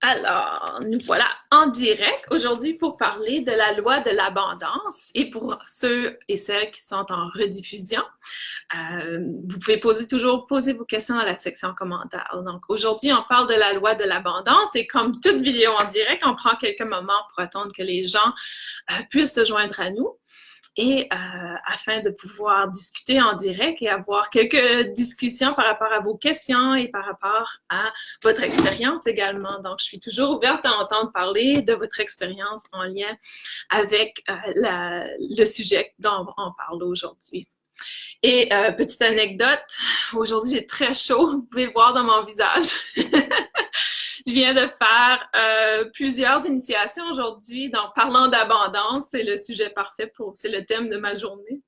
Alors, nous voilà en direct aujourd'hui pour parler de la loi de l'abondance et pour ceux et celles qui sont en rediffusion, vous pouvez toujours poser vos questions dans la section commentaires. Donc aujourd'hui, on parle de la loi de l'abondance et comme toute vidéo en direct, on prend quelques moments pour attendre que les gens puissent se joindre à nous. Et afin de pouvoir discuter en direct et avoir quelques discussions par rapport à vos questions et par rapport à votre expérience également. Donc, je suis toujours ouverte à entendre parler de votre expérience en lien avec le sujet dont on parle aujourd'hui. Et petite anecdote, aujourd'hui j'ai très chaud, vous pouvez le voir dans mon visage. Je viens de faire plusieurs initiations aujourd'hui, donc parlant d'abondance, c'est le sujet parfait c'est le thème de ma journée.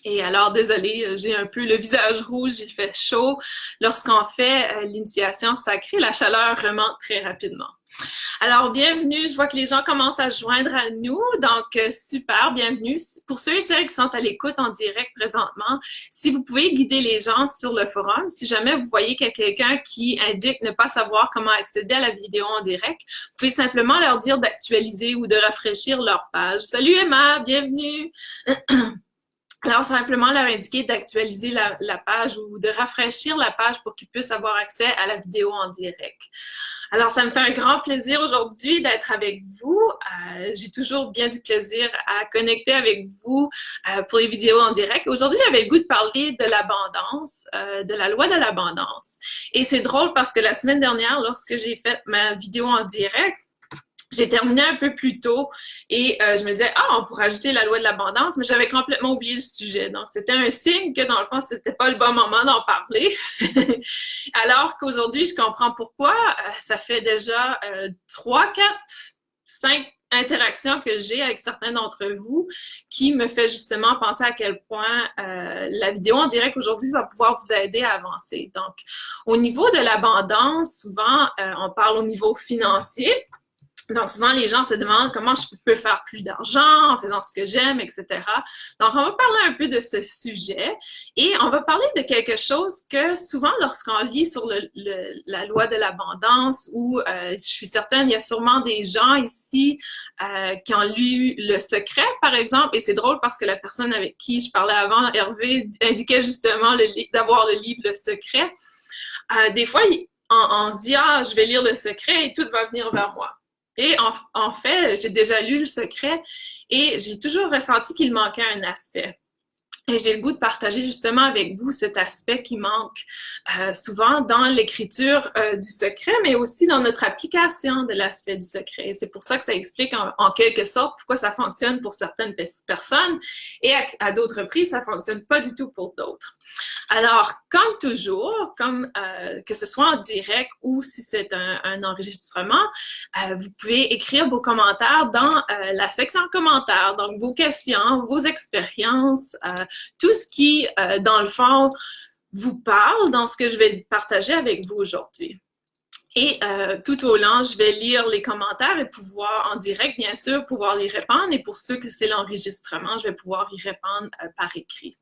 Et alors, désolée, j'ai un peu le visage rouge, il fait chaud. Lorsqu'on fait l'initiation sacrée, la chaleur remonte très rapidement. Alors, bienvenue. Je vois que les gens commencent à se joindre à nous. Donc, super, bienvenue. Pour ceux et celles qui sont à l'écoute en direct présentement, si vous pouvez guider les gens sur le forum, si jamais vous voyez qu'il y a quelqu'un qui indique ne pas savoir comment accéder à la vidéo en direct, vous pouvez simplement leur dire d'actualiser ou de rafraîchir leur page. Salut Emma, bienvenue. Alors, simplement leur indiquer d'actualiser la page ou de rafraîchir la page pour qu'ils puissent avoir accès à la vidéo en direct. Alors, ça me fait un grand plaisir aujourd'hui d'être avec vous. J'ai toujours bien du plaisir à connecter avec vous pour les vidéos en direct. Aujourd'hui, j'avais le goût de parler de l'abondance, de la loi de l'abondance. Et c'est drôle parce que la semaine dernière, lorsque j'ai fait ma vidéo en direct, j'ai terminé un peu plus tôt et je me disais, on pourrait ajouter la loi de l'abondance, mais j'avais complètement oublié le sujet. Donc, c'était un signe que dans le fond, c'était pas le bon moment d'en parler. Alors qu'aujourd'hui, je comprends pourquoi. Ça fait déjà 3, 4, 5 interactions que j'ai avec certains d'entre vous qui me fait justement penser à quel point la vidéo en direct aujourd'hui va pouvoir vous aider à avancer. Donc, au niveau de l'abondance, souvent, on parle au niveau financier. Donc, souvent, les gens se demandent comment je peux faire plus d'argent en faisant ce que j'aime, etc. Donc, on va parler un peu de ce sujet et on va parler de quelque chose que souvent, lorsqu'on lit sur la loi de l'abondance ou je suis certaine, il y a sûrement des gens ici qui ont lu Le Secret, par exemple, et c'est drôle parce que la personne avec qui je parlais avant, Hervé, indiquait justement d'avoir le livre Le Secret. Des fois, on se dit, je vais lire Le Secret et tout va venir vers moi. Et en fait, j'ai déjà lu Le Secret et j'ai toujours ressenti qu'il manquait un aspect. Et j'ai le goût de partager justement avec vous cet aspect qui manque souvent dans l'écriture du secret, mais aussi dans notre application de l'aspect du secret. C'est pour ça que ça explique en quelque sorte pourquoi ça fonctionne pour certaines personnes et à d'autres reprises, ça fonctionne pas du tout pour d'autres. Alors, comme toujours, que ce soit en direct ou si c'est un enregistrement, vous pouvez écrire vos commentaires dans la section commentaires. Donc, vos questions, vos expériences, tout ce qui, dans le fond, vous parle dans ce que je vais partager avec vous aujourd'hui. Et tout au long, je vais lire les commentaires et pouvoir, en direct, bien sûr, pouvoir les répondre. Et pour ceux que c'est l'enregistrement, je vais pouvoir y répondre par écrit.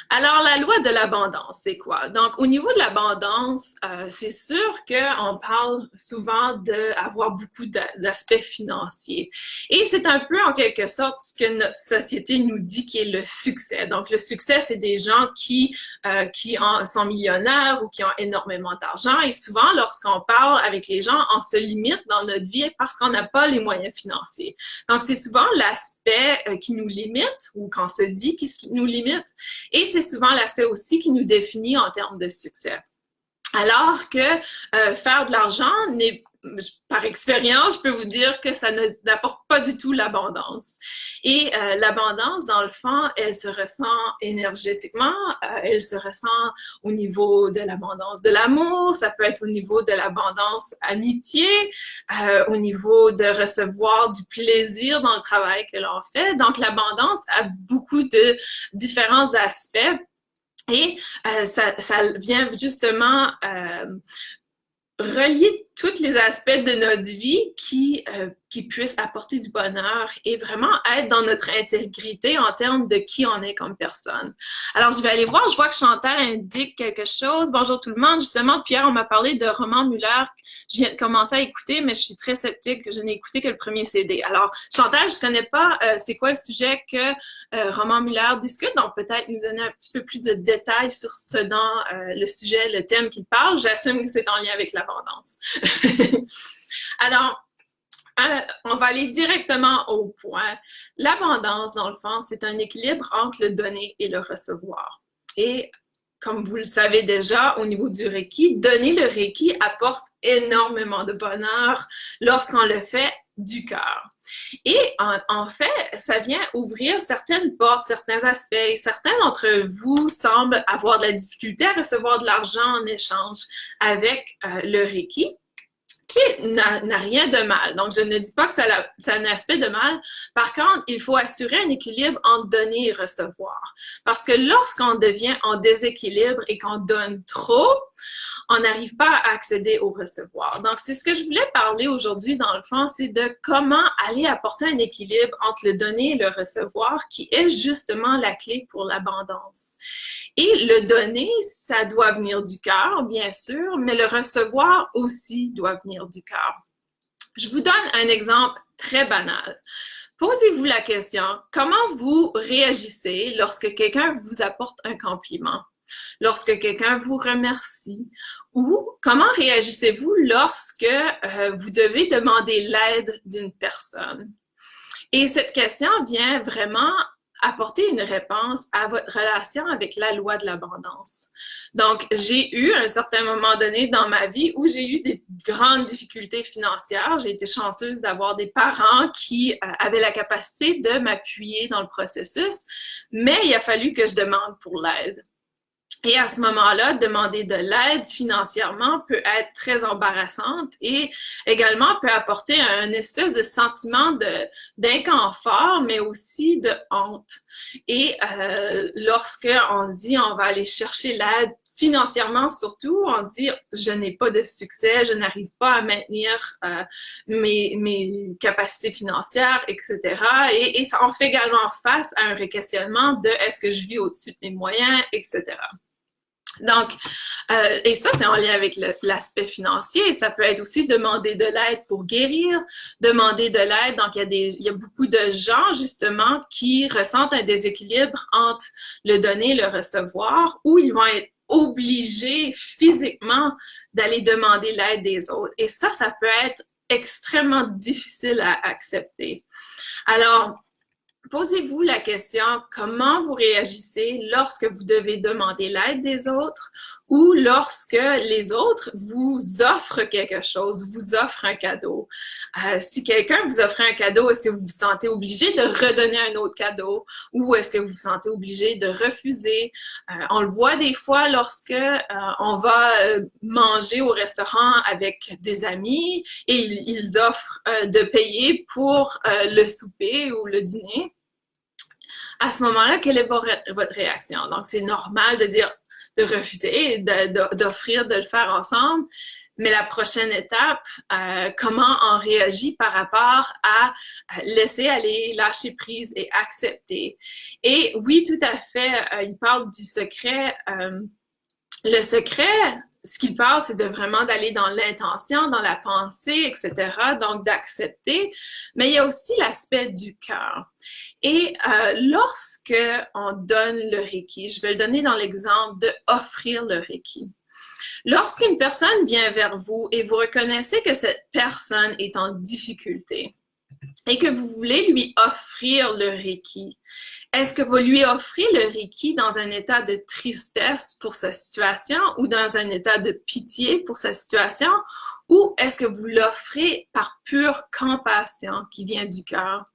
Alors, la loi de l'abondance, c'est quoi? Donc, au niveau de l'abondance, c'est sûr qu'on parle souvent d'avoir beaucoup d'aspects financiers. Et c'est un peu, en quelque sorte, ce que notre société nous dit qui est le succès. Donc, le succès, c'est des gens qui sont millionnaires ou qui ont énormément d'argent. Et souvent, lorsqu'on parle avec les gens, on se limite dans notre vie parce qu'on n'a pas les moyens financiers. Donc, c'est souvent l'aspect qui nous limite ou qu'on se dit qui nous limite. Et c'est souvent l'aspect aussi qui nous définit en termes de succès. Alors que faire de l'argent n'est par expérience, je peux vous dire que ça n'apporte pas du tout l'abondance. Et l'abondance, dans le fond, elle se ressent énergétiquement, elle se ressent au niveau de l'abondance de l'amour, ça peut être au niveau de l'abondance amitié, au niveau de recevoir du plaisir dans le travail que l'on fait. Donc, l'abondance a beaucoup de différents aspects. Et ça vient justement relier tous les aspects de notre vie qui puissent apporter du bonheur et vraiment être dans notre intégrité en termes de qui on est comme personne. Alors, je vais aller voir, je vois que Chantal indique quelque chose. Bonjour tout le monde. Justement, Pierre, on m'a parlé de Roman Muller. Je viens de commencer à écouter, mais je suis très sceptique. Je n'ai écouté que le premier CD. Alors, Chantal, je connais pas c'est quoi le sujet que Roman Muller discute, donc peut-être nous donner un petit peu plus de détails sur ce dont le sujet, le thème qu'il parle. J'assume que c'est en lien avec l'abondance. Alors, on va aller directement au point. L'abondance, dans le fond, c'est un équilibre entre le donner et le recevoir. Et comme vous le savez déjà, au niveau du Reiki, donner le Reiki apporte énormément de bonheur lorsqu'on le fait du cœur. Et en fait, ça vient ouvrir certaines portes, certains aspects. Certains d'entre vous semblent avoir de la difficulté à recevoir de l'argent en échange avec le Reiki, qui n'a rien de mal. Donc, je ne dis pas que ça a un aspect de mal. Par contre, il faut assurer un équilibre entre donner et recevoir. Parce que lorsqu'on devient en déséquilibre et qu'on donne trop, on n'arrive pas à accéder au recevoir. Donc, c'est ce que je voulais parler aujourd'hui, dans le fond, c'est de comment aller apporter un équilibre entre le donner et le recevoir, qui est justement la clé pour l'abondance. Et le donner, ça doit venir du cœur, bien sûr, mais le recevoir aussi doit venir du cœur. Je vous donne un exemple très banal. Posez-vous la question, comment vous réagissez lorsque quelqu'un vous apporte un compliment? Lorsque quelqu'un vous remercie, ou comment réagissez-vous lorsque vous devez demander l'aide d'une personne? Et cette question vient vraiment apporter une réponse à votre relation avec la loi de l'abondance. Donc, j'ai eu un certain moment donné dans ma vie où j'ai eu des grandes difficultés financières. J'ai été chanceuse d'avoir des parents qui avaient la capacité de m'appuyer dans le processus, mais il a fallu que je demande pour l'aide. Et à ce moment-là, demander de l'aide financièrement peut être très embarrassante et également peut apporter un espèce de sentiment d'inconfort, mais aussi de honte. Et lorsque on se dit on va aller chercher l'aide financièrement surtout, on se dit je n'ai pas de succès, je n'arrive pas à maintenir mes capacités financières, etc. Et ça, on fait également face à un requestionnement de est-ce que je vis au-dessus de mes moyens, etc. Donc, et ça, c'est en lien avec l'aspect financier. Ça peut être aussi demander de l'aide pour guérir, demander de l'aide. Donc, il y a beaucoup de gens, justement, qui ressentent un déséquilibre entre le donner et le recevoir, où ils vont être obligés physiquement d'aller demander l'aide des autres. Et ça peut être extrêmement difficile à accepter. Alors, posez-vous la question, comment vous réagissez lorsque vous devez demander l'aide des autres ou lorsque les autres vous offrent quelque chose, vous offrent un cadeau. Si quelqu'un vous offre un cadeau, est-ce que vous vous sentez obligé de redonner un autre cadeau ou est-ce que vous vous sentez obligé de refuser? On le voit des fois lorsque on va manger au restaurant avec des amis et ils offrent de payer pour le souper ou le dîner. À ce moment-là, quelle est votre réaction? Donc, c'est normal de dire, de refuser, d'offrir, de le faire ensemble. Mais la prochaine étape, comment on réagit par rapport à laisser aller, lâcher prise et accepter. Et oui, tout à fait, il parle du secret. Le secret, ce qu'il parle, c'est de vraiment d'aller dans l'intention, dans la pensée, etc. Donc, d'accepter. Mais il y a aussi l'aspect du cœur. Et lorsque on donne le Reiki, je vais le donner dans l'exemple de offrir le Reiki. Lorsqu'une personne vient vers vous et vous reconnaissez que cette personne est en difficulté et que vous voulez lui offrir le Reiki, est-ce que vous lui offrez le Reiki dans un état de tristesse pour sa situation ou dans un état de pitié pour sa situation ou est-ce que vous l'offrez par pure compassion qui vient du cœur?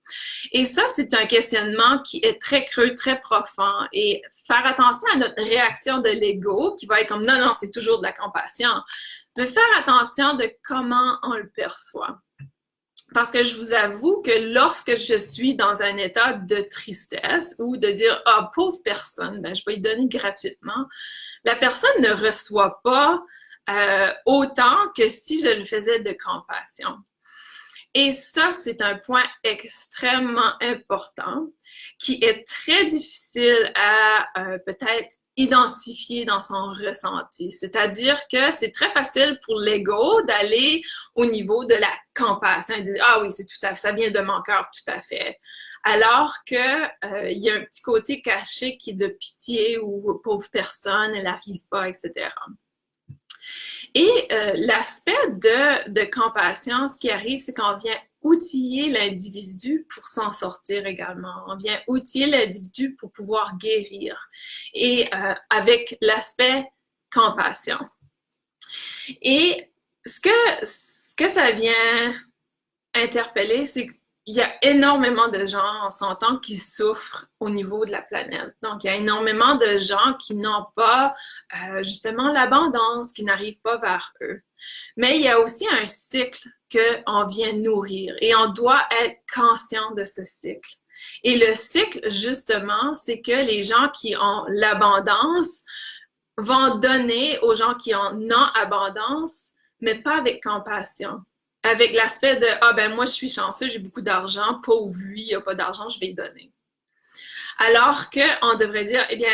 Et ça, c'est un questionnement qui est très creux, très profond et faire attention à notre réaction de l'ego qui va être comme non, c'est toujours de la compassion, mais faire attention de comment on le perçoit. Parce que je vous avoue que lorsque je suis dans un état de tristesse ou de dire « Ah, pauvre personne, je vais lui donner gratuitement », la personne ne reçoit pas autant que si je le faisais de compassion. Et ça, c'est un point extrêmement important qui est très difficile à peut-être identifier dans son ressenti. C'est-à-dire que c'est très facile pour l'ego d'aller au niveau de la compassion et de dire « Ah oui, c'est tout à fait, ça vient de mon cœur, tout à fait ». Alors que il y a un petit côté caché qui est de pitié ou pauvre personne, elle n'arrive pas, etc. Et l'aspect de compassion, ce qui arrive, c'est qu'on vient outiller l'individu pour s'en sortir également. On vient outiller l'individu pour pouvoir guérir. Et avec l'aspect compassion. Et ce que ça vient interpeller, c'est qu'il y a énormément de gens, on s'entend, qui souffrent au niveau de la planète. Donc, il y a énormément de gens qui n'ont pas justement l'abondance, qui n'arrivent pas vers eux. Mais il y a aussi un cycle qu'on vient nourrir et on doit être conscient de ce cycle. Et le cycle, justement, c'est que les gens qui ont l'abondance vont donner aux gens qui en ont abondance, mais pas avec compassion. Avec l'aspect de « Ah ben moi je suis chanceux, j'ai beaucoup d'argent, pauvre lui, il n'a pas d'argent, je vais lui donner ». Alors qu'on devrait dire « Eh bien,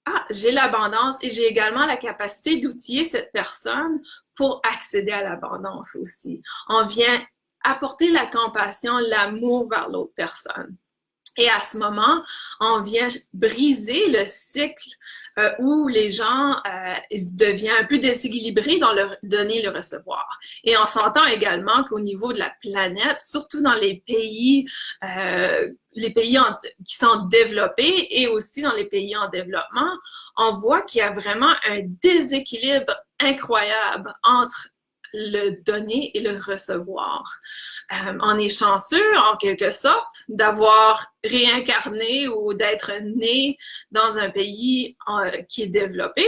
ah, j'ai l'abondance et j'ai également la capacité d'outiller cette personne pour accéder à l'abondance aussi. » On vient apporter la compassion, l'amour vers l'autre personne. Et à ce moment, on vient briser le cycle où les gens deviennent un peu déséquilibrés dans le donner et le recevoir. Et on s'entend également qu'au niveau de la planète, surtout dans les pays qui sont développés et aussi dans les pays en développement, on voit qu'il y a vraiment un déséquilibre incroyable entre le donner et le recevoir. On est chanceux, en quelque sorte, d'avoir réincarné ou d'être né dans un pays qui est développé,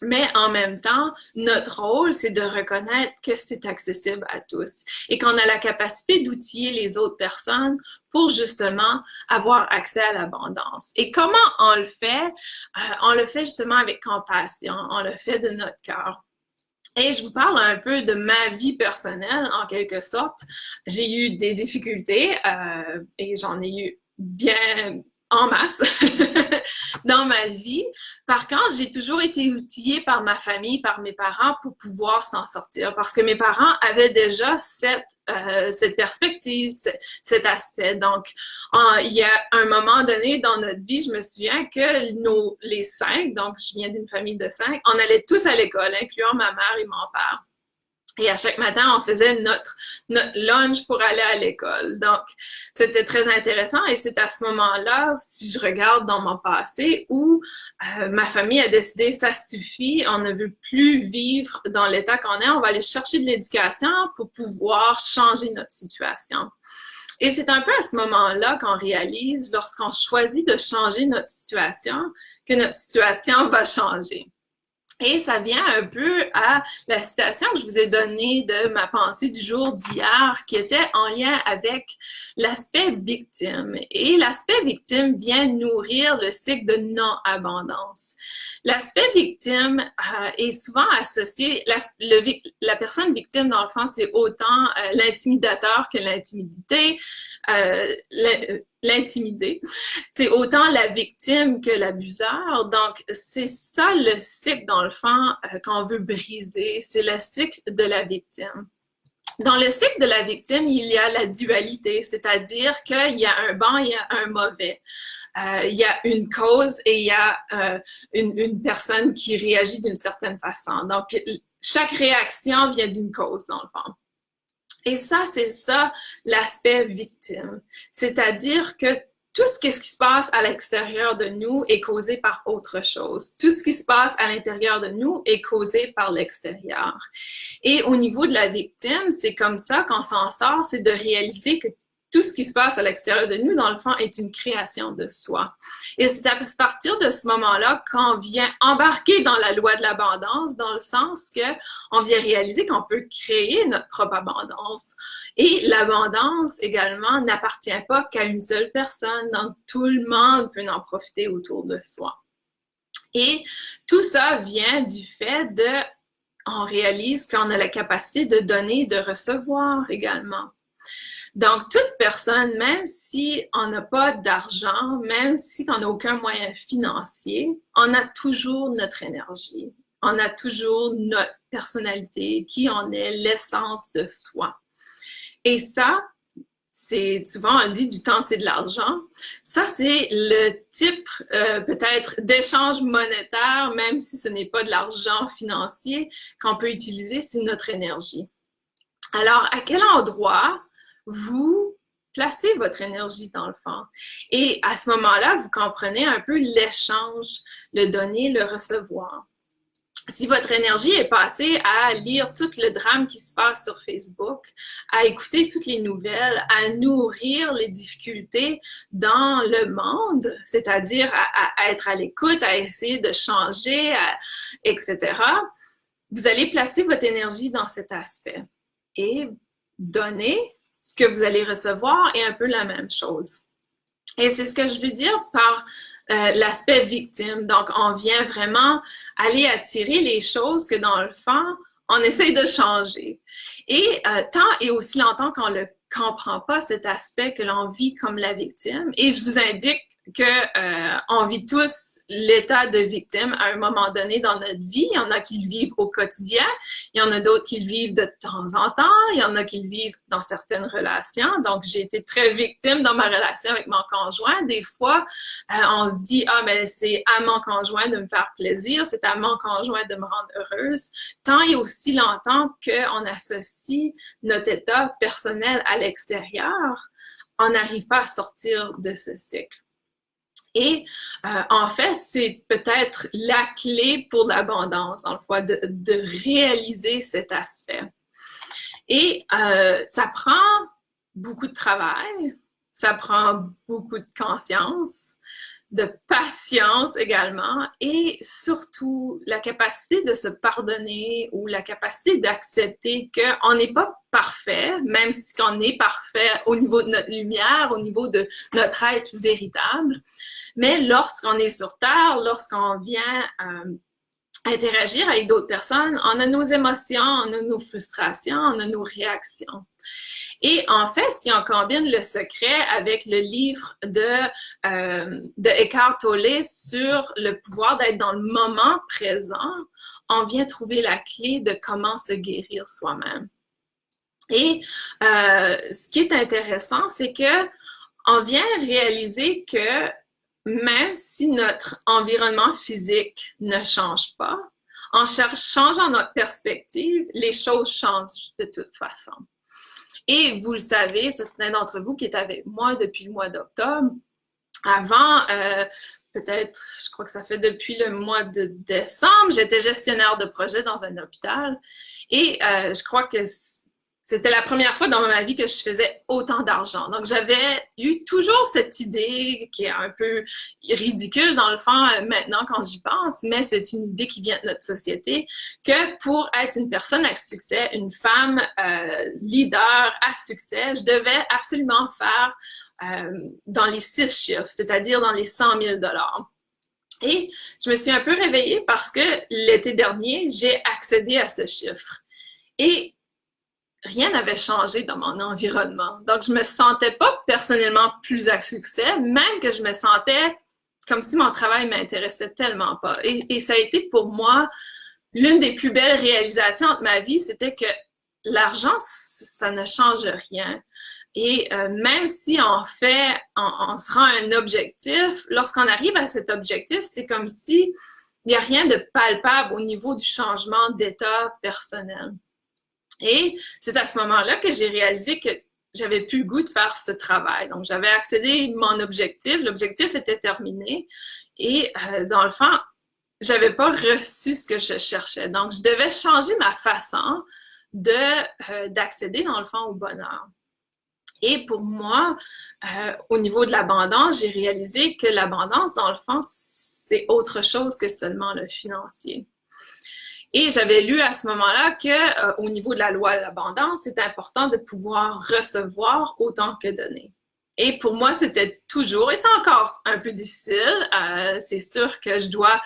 mais en même temps, notre rôle, c'est de reconnaître que c'est accessible à tous et qu'on a la capacité d'outiller les autres personnes pour justement avoir accès à l'abondance. Et comment on le fait? On le fait justement avec compassion, on le fait de notre cœur. Et je vous parle un peu de ma vie personnelle, en quelque sorte. J'ai eu des difficultés et j'en ai eu bien en masse dans ma vie. Par contre, j'ai toujours été outillée par ma famille, par mes parents pour pouvoir s'en sortir. Parce que mes parents avaient déjà cette perspective, cet aspect. Donc, il y a un moment donné dans notre vie, je me souviens que les 5, donc je viens d'une famille de 5, on allait tous à l'école, incluant ma mère et mon père. Et à chaque matin, on faisait notre lunch pour aller à l'école. Donc, c'était très intéressant. Et c'est à ce moment-là, si je regarde dans mon passé, où ma famille a décidé, ça suffit, on ne veut plus vivre dans l'état qu'on est, on va aller chercher de l'éducation pour pouvoir changer notre situation. Et c'est un peu à ce moment-là qu'on réalise, lorsqu'on choisit de changer notre situation, que notre situation va changer. Et ça vient un peu à la citation que je vous ai donnée de ma pensée du jour d'hier, qui était en lien avec l'aspect victime. Et l'aspect victime vient nourrir le cycle de non-abondance. L'aspect victime est souvent associé, la personne victime, dans le fond, c'est autant l'intimidateur que l'intimidé. L'intimidé. C'est autant la victime que l'abuseur. Donc, c'est ça le cycle, dans le fond, qu'on veut briser. C'est le cycle de la victime. Dans le cycle de la victime, il y a la dualité, c'est-à-dire qu'il y a un bon, il y a un mauvais. Il y a une cause et il y a une personne qui réagit d'une certaine façon. Donc, chaque réaction vient d'une cause, dans le fond. Et ça, c'est ça l'aspect victime. C'est-à-dire que tout ce qui se passe à l'extérieur de nous est causé par autre chose. Tout ce qui se passe à l'intérieur de nous est causé par l'extérieur. Et au niveau de la victime, c'est comme ça qu'on s'en sort, c'est de réaliser que tout ce qui se passe à l'extérieur de nous, dans le fond, est une création de soi. Et c'est à partir de ce moment-là qu'on vient embarquer dans la loi de l'abondance, dans le sens que on vient réaliser qu'on peut créer notre propre abondance. Et l'abondance, également, n'appartient pas qu'à une seule personne. Donc, tout le monde peut en profiter autour de soi. Et tout ça vient du fait de on réalise qu'on a la capacité de donner et de recevoir également. Donc, toute personne, même si on n'a pas d'argent, même si on n'a aucun moyen financier, on a toujours notre énergie. On a toujours notre personnalité, qui on est, l'essence de soi. Et ça, c'est souvent on le dit, du temps c'est de l'argent. Ça, c'est le type peut-être d'échange monétaire, même si ce n'est pas de l'argent financier, qu'on peut utiliser, c'est notre énergie. Alors, à quel endroit vous placez votre énergie dans le fond? Et à ce moment-là, vous comprenez un peu l'échange, le donner, le recevoir. Si votre énergie est passée à lire tout le drame qui se passe sur Facebook, à écouter toutes les nouvelles, à nourrir les difficultés dans le monde, c'est-à-dire à être à l'écoute, à essayer de changer, etc., vous allez placer votre énergie dans cet aspect. Et donner, ce que vous allez recevoir est un peu la même chose. Et c'est ce que je veux dire par l'aspect victime. Donc, on vient vraiment aller attirer les choses que dans le fond, on essaye de changer. Et tant et aussi longtemps qu'on ne comprend pas cet aspect que l'on vit comme la victime, et je vous indique que on vit tous l'état de victime à un moment donné dans notre vie. Il y en a qui le vivent au quotidien, il y en a d'autres qui le vivent de temps en temps, il y en a qui le vivent dans certaines relations. Donc, j'ai été très victime dans ma relation avec mon conjoint. Des fois, on se dit, ah, mais c'est à mon conjoint de me faire plaisir, c'est à mon conjoint de me rendre heureuse. Tant et aussi longtemps qu'on associe notre état personnel à l'extérieur, on n'arrive pas à sortir de ce cycle. Et en fait, c'est peut-être la clé pour l'abondance, dans le fond, de réaliser cet aspect. Et ça prend beaucoup de travail, ça prend beaucoup de conscience, de patience également, et surtout la capacité de se pardonner ou la capacité d'accepter qu'on n'est pas parfait, même si on est parfait au niveau de notre lumière, au niveau de notre être véritable. Mais lorsqu'on est sur Terre, lorsqu'on vient interagir avec d'autres personnes, on a nos émotions, on a nos frustrations, on a nos réactions. Et en fait, si on combine le secret avec le livre de Eckhart Tolle sur le pouvoir d'être dans le moment présent, on vient trouver la clé de comment se guérir soi-même. Et ce qui est intéressant, c'est que on vient réaliser que même si notre environnement physique ne change pas, en changeant notre perspective, les choses changent de toute façon. Et vous le savez, certains d'entre vous qui est avec moi depuis le mois d'octobre, avant, peut-être, je crois que ça fait depuis le mois de décembre, j'étais gestionnaire de projet dans un hôpital et je crois que c'était la première fois dans ma vie que je faisais autant d'argent. Donc, j'avais eu toujours cette idée qui est un peu ridicule dans le fond maintenant quand j'y pense, mais c'est une idée qui vient de notre société, que pour être une personne à succès, une femme leader à succès, je devais absolument faire dans les 6 chiffres, c'est-à-dire dans les 100 000 $. Et je me suis un peu réveillée parce que l'été dernier, j'ai accédé à ce chiffre. Et rien n'avait changé dans mon environnement. Donc, je me sentais pas personnellement plus à succès, même que je me sentais comme si mon travail m'intéressait tellement pas. Et ça a été pour moi l'une des plus belles réalisations de ma vie, c'était que l'argent, ça ne change rien. Et même si on se rend un objectif, lorsqu'on arrive à cet objectif, c'est comme si il n'y a rien de palpable au niveau du changement d'état personnel. Et c'est à ce moment-là que j'ai réalisé que j'avais plus le goût de faire ce travail. Donc, j'avais accédé à mon objectif. L'objectif était terminé. Et dans le fond, j'avais pas reçu ce que je cherchais. Donc, je devais changer ma façon d'accéder, dans le fond, au bonheur. Et pour moi, au niveau de l'abondance, j'ai réalisé que l'abondance, dans le fond, c'est autre chose que seulement le financier. Et j'avais lu à ce moment-là que, au niveau de la loi de l'abondance, c'est important de pouvoir recevoir autant que donner. Et pour moi, c'était toujours, et c'est encore un peu difficile, c'est sûr que je dois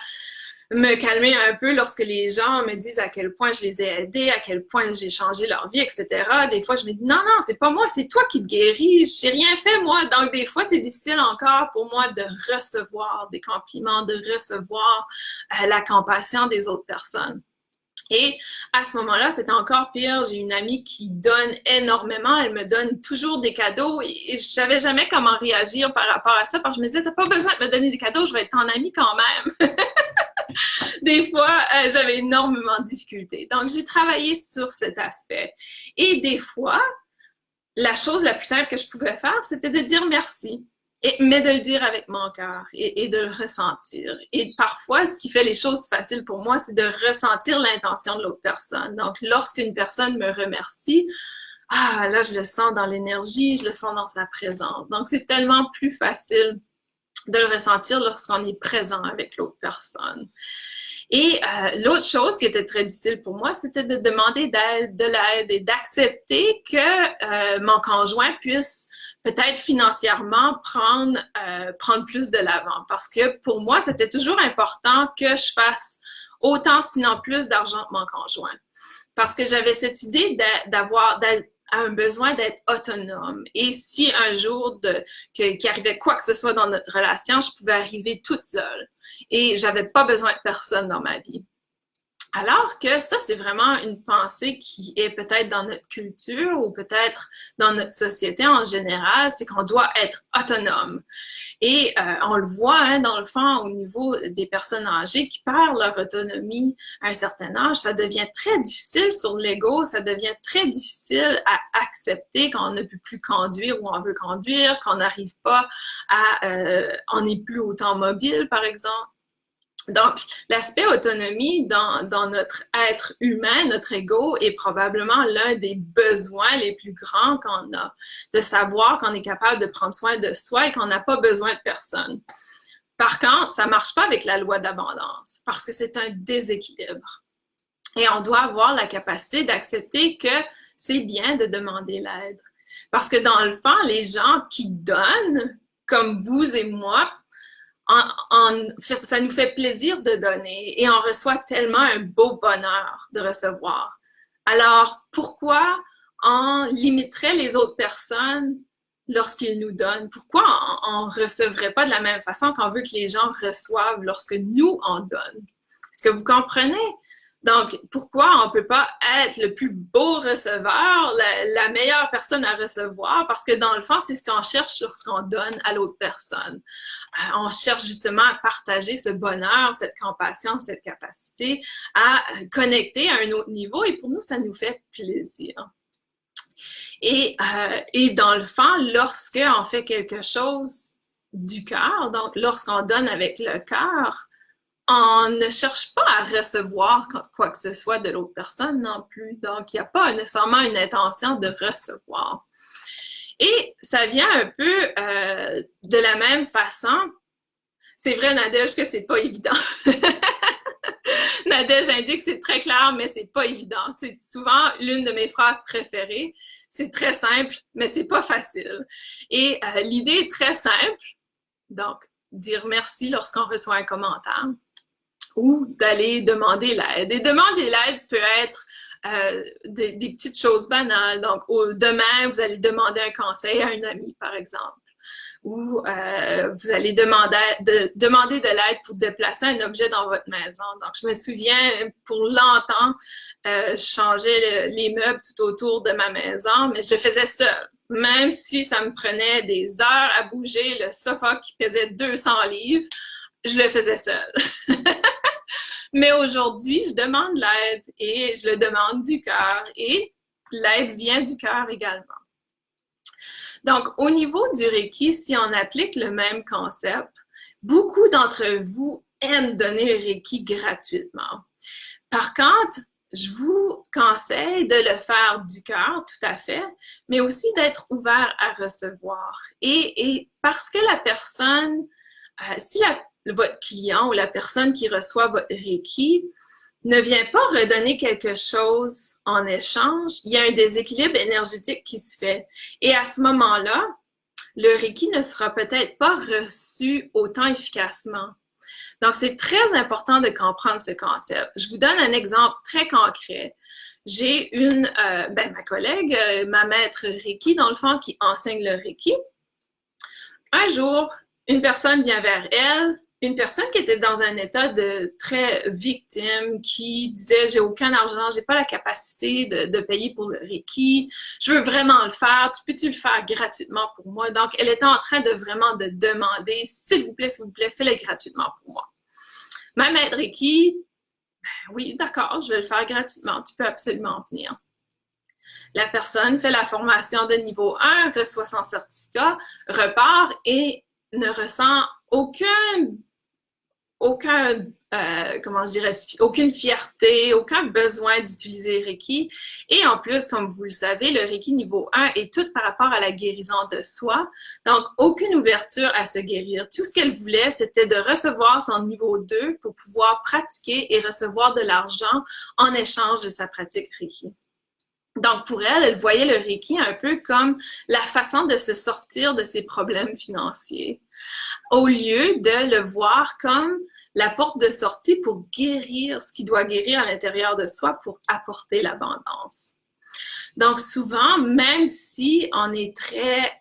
me calmer un peu lorsque les gens me disent à quel point je les ai aidés, à quel point j'ai changé leur vie, etc. Des fois, je me dis, non, non, c'est pas moi, c'est toi qui te guéris, j'ai rien fait, moi. Donc, des fois, c'est difficile encore pour moi de recevoir des compliments, de recevoir la compassion des autres personnes. Et à ce moment-là, c'était encore pire. J'ai une amie qui donne énormément. Elle me donne toujours des cadeaux et je savais jamais comment réagir par rapport à ça parce que je me disais, t'as pas besoin de me donner des cadeaux, je vais être ton amie quand même. Des fois, j'avais énormément de difficultés. Donc, j'ai travaillé sur cet aspect. Et des fois, la chose la plus simple que je pouvais faire, c'était de dire merci. Mais de le dire avec mon cœur et de le ressentir. Et parfois, ce qui fait les choses faciles pour moi, c'est de ressentir l'intention de l'autre personne. Donc, lorsqu'une personne me remercie, ah, là, je le sens dans l'énergie, je le sens dans sa présence. Donc, c'est tellement plus facile de le ressentir lorsqu'on est présent avec l'autre personne. Et l'autre chose qui était très difficile pour moi, c'était de demander de l'aide et d'accepter que mon conjoint puisse peut-être financièrement prendre plus de l'avant. Parce que pour moi, c'était toujours important que je fasse autant, sinon plus d'argent que mon conjoint. Parce que j'avais cette idée d'avoir un besoin d'être autonome. Et si un jour qu'il arrivait quoi que ce soit dans notre relation, je pouvais arriver toute seule. Et j'avais pas besoin de personne dans ma vie. Alors que ça, c'est vraiment une pensée qui est peut-être dans notre culture ou peut-être dans notre société en général, c'est qu'on doit être autonome. Et on le voit hein, dans le fond au niveau des personnes âgées qui perdent leur autonomie à un certain âge, ça devient très difficile sur l'ego, ça devient très difficile à accepter qu'on ne peut plus conduire ou on veut conduire, qu'on n'arrive pas on n'est plus autant mobile par exemple. Donc, l'aspect autonomie dans notre être humain, notre ego, est probablement l'un des besoins les plus grands qu'on a, de savoir qu'on est capable de prendre soin de soi et qu'on n'a pas besoin de personne. Par contre, ça ne marche pas avec la loi d'abondance parce que c'est un déséquilibre. Et on doit avoir la capacité d'accepter que c'est bien de demander l'aide. Parce que dans le fond, les gens qui donnent, comme vous et moi, ça nous fait plaisir de donner et on reçoit tellement un beau bonheur de recevoir. Alors, pourquoi on limiterait les autres personnes lorsqu'ils nous donnent? Pourquoi on ne recevrait pas de la même façon qu'on veut que les gens reçoivent lorsque nous en donnent? Est-ce que vous comprenez? Donc, pourquoi on ne peut pas être le plus beau receveur, la meilleure personne à recevoir? Parce que dans le fond, c'est ce qu'on cherche lorsqu'on donne à l'autre personne. On cherche justement à partager ce bonheur, cette compassion, cette capacité à connecter à un autre niveau et pour nous, ça nous fait plaisir. Et dans le fond, lorsqu'on fait quelque chose du cœur, donc lorsqu'on donne avec le cœur, on ne cherche pas à recevoir quoi que ce soit de l'autre personne non plus. Donc, il n'y a pas nécessairement une intention de recevoir. Et ça vient un peu de la même façon. C'est vrai, Nadège, que c'est pas évident. Nadège indique que c'est très clair, mais c'est pas évident. C'est souvent l'une de mes phrases préférées. C'est très simple, mais c'est pas facile. Et l'idée est très simple. Donc, dire merci lorsqu'on reçoit un commentaire ou d'aller demander l'aide. Et demander l'aide peut être des petites choses banales. Donc, demain, vous allez demander un conseil à un ami, par exemple. Ou vous allez demander de l'aide pour déplacer un objet dans votre maison. Donc, je me souviens, pour longtemps, je changeais les meubles tout autour de ma maison, mais je le faisais seule. Même si ça me prenait des heures à bouger le sofa qui pesait 200 livres, je le faisais seule. Mais aujourd'hui, je demande l'aide et je le demande du cœur et l'aide vient du cœur également. Donc, au niveau du Reiki, si on applique le même concept, beaucoup d'entre vous aiment donner le Reiki gratuitement. Par contre, je vous conseille de le faire du cœur, tout à fait, mais aussi d'être ouvert à recevoir. Et parce que la personne, si votre client ou la personne qui reçoit votre Reiki ne vient pas redonner quelque chose en échange, il y a un déséquilibre énergétique qui se fait. Et à ce moment-là, le Reiki ne sera peut-être pas reçu autant efficacement. Donc, c'est très important de comprendre ce concept. Je vous donne un exemple très concret. J'ai ma collègue, ma maître Reiki, dans le fond, qui enseigne le Reiki. Un jour, une personne vient vers elle, une personne qui était dans un état de très victime, qui disait j'ai aucun argent, j'ai pas la capacité de payer pour le Reiki, je veux vraiment le faire, peux-tu le faire gratuitement pour moi? Donc, elle était en train de vraiment de demander s'il vous plaît, fais-le gratuitement pour moi. Ma maître Reiki, ben oui, d'accord, je vais le faire gratuitement, tu peux absolument venir. La personne fait la formation de niveau 1, reçoit son certificat, repart et ne ressent aucune fierté, aucun besoin d'utiliser Reiki. Et en plus, comme vous le savez, le Reiki niveau 1 est tout par rapport à la guérison de soi. Donc, aucune ouverture à se guérir. Tout ce qu'elle voulait, c'était de recevoir son niveau 2 pour pouvoir pratiquer et recevoir de l'argent en échange de sa pratique Reiki. Donc, pour elle, elle voyait le Reiki un peu comme la façon de se sortir de ses problèmes financiers, au lieu de le voir comme la porte de sortie pour guérir ce qui doit guérir à l'intérieur de soi pour apporter l'abondance. Donc, souvent, même si on est très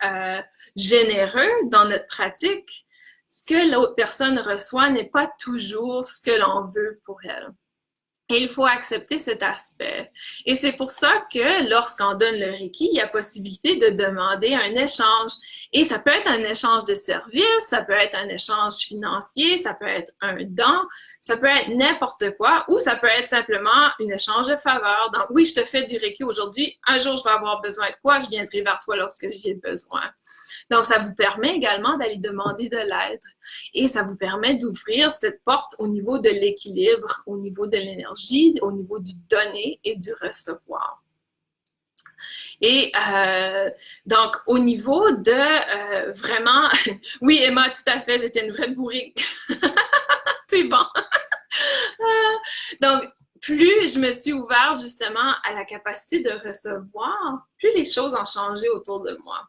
généreux dans notre pratique, ce que l'autre personne reçoit n'est pas toujours ce que l'on veut pour elle. Et il faut accepter cet aspect. Et c'est pour ça que lorsqu'on donne le Reiki, il y a possibilité de demander un échange. Et ça peut être un échange de services, ça peut être un échange financier, ça peut être un don, ça peut être n'importe quoi, ou ça peut être simplement un échange de faveurs. Donc oui, je te fais du Reiki aujourd'hui, un jour je vais avoir besoin de quoi, je viendrai vers toi lorsque j'ai besoin. Donc, ça vous permet également d'aller demander de l'aide et ça vous permet d'ouvrir cette porte au niveau de l'équilibre, au niveau de l'énergie, au niveau du donner et du recevoir. Et donc, au niveau de vraiment... oui, Emma, tout à fait, j'étais une vraie bourrique. C'est bon. Donc, plus je me suis ouverte justement à la capacité de recevoir, plus les choses ont changé autour de moi.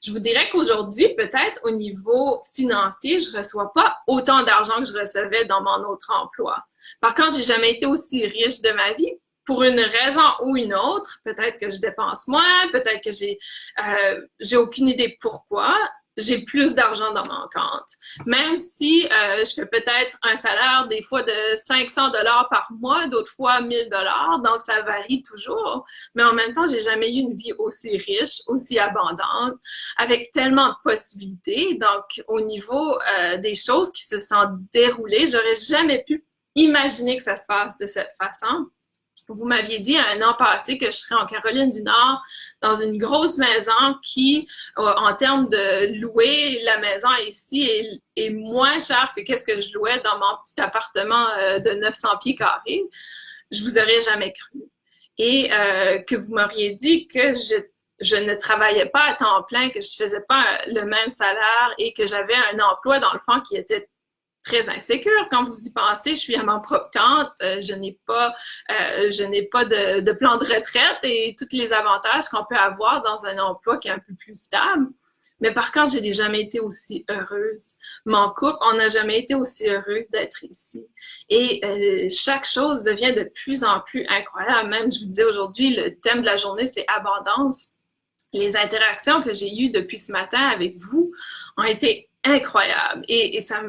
Je vous dirais qu'aujourd'hui, peut-être au niveau financier, je ne reçois pas autant d'argent que je recevais dans mon autre emploi. Par contre, j'ai jamais été aussi riche de ma vie. Pour une raison ou une autre, peut-être que je dépense moins, peut-être que j'ai aucune idée pourquoi, j'ai plus d'argent dans mon compte. Même si je fais peut-être un salaire des fois de 500 $ par mois, d'autres fois 1000 $, donc ça varie toujours. Mais en même temps, j'ai jamais eu une vie aussi riche, aussi abondante, avec tellement de possibilités. Donc, au niveau des choses qui se sont déroulées, j'aurais jamais pu imaginer que ça se passe de cette façon. Vous m'aviez dit un an passé que je serais en Caroline du Nord dans une grosse maison qui, en termes de louer, la maison ici est moins chère que qu'est-ce que je louais dans mon petit appartement de 900 pieds carrés. Je vous aurais jamais cru. Et que vous m'auriez dit que je ne travaillais pas à temps plein, que je faisais pas le même salaire et que j'avais un emploi dans le fond qui était très insécure. Quand vous y pensez, je suis à mon propre compte, je n'ai pas de plan de retraite et tous les avantages qu'on peut avoir dans un emploi qui est un peu plus stable. Mais par contre, je n'ai jamais été aussi heureuse. Mon couple, on n'a jamais été aussi heureux d'être ici. Et chaque chose devient de plus en plus incroyable. Même, je vous disais aujourd'hui, le thème de la journée, c'est abondance. Les interactions que j'ai eues depuis ce matin avec vous ont été incroyable. Et ça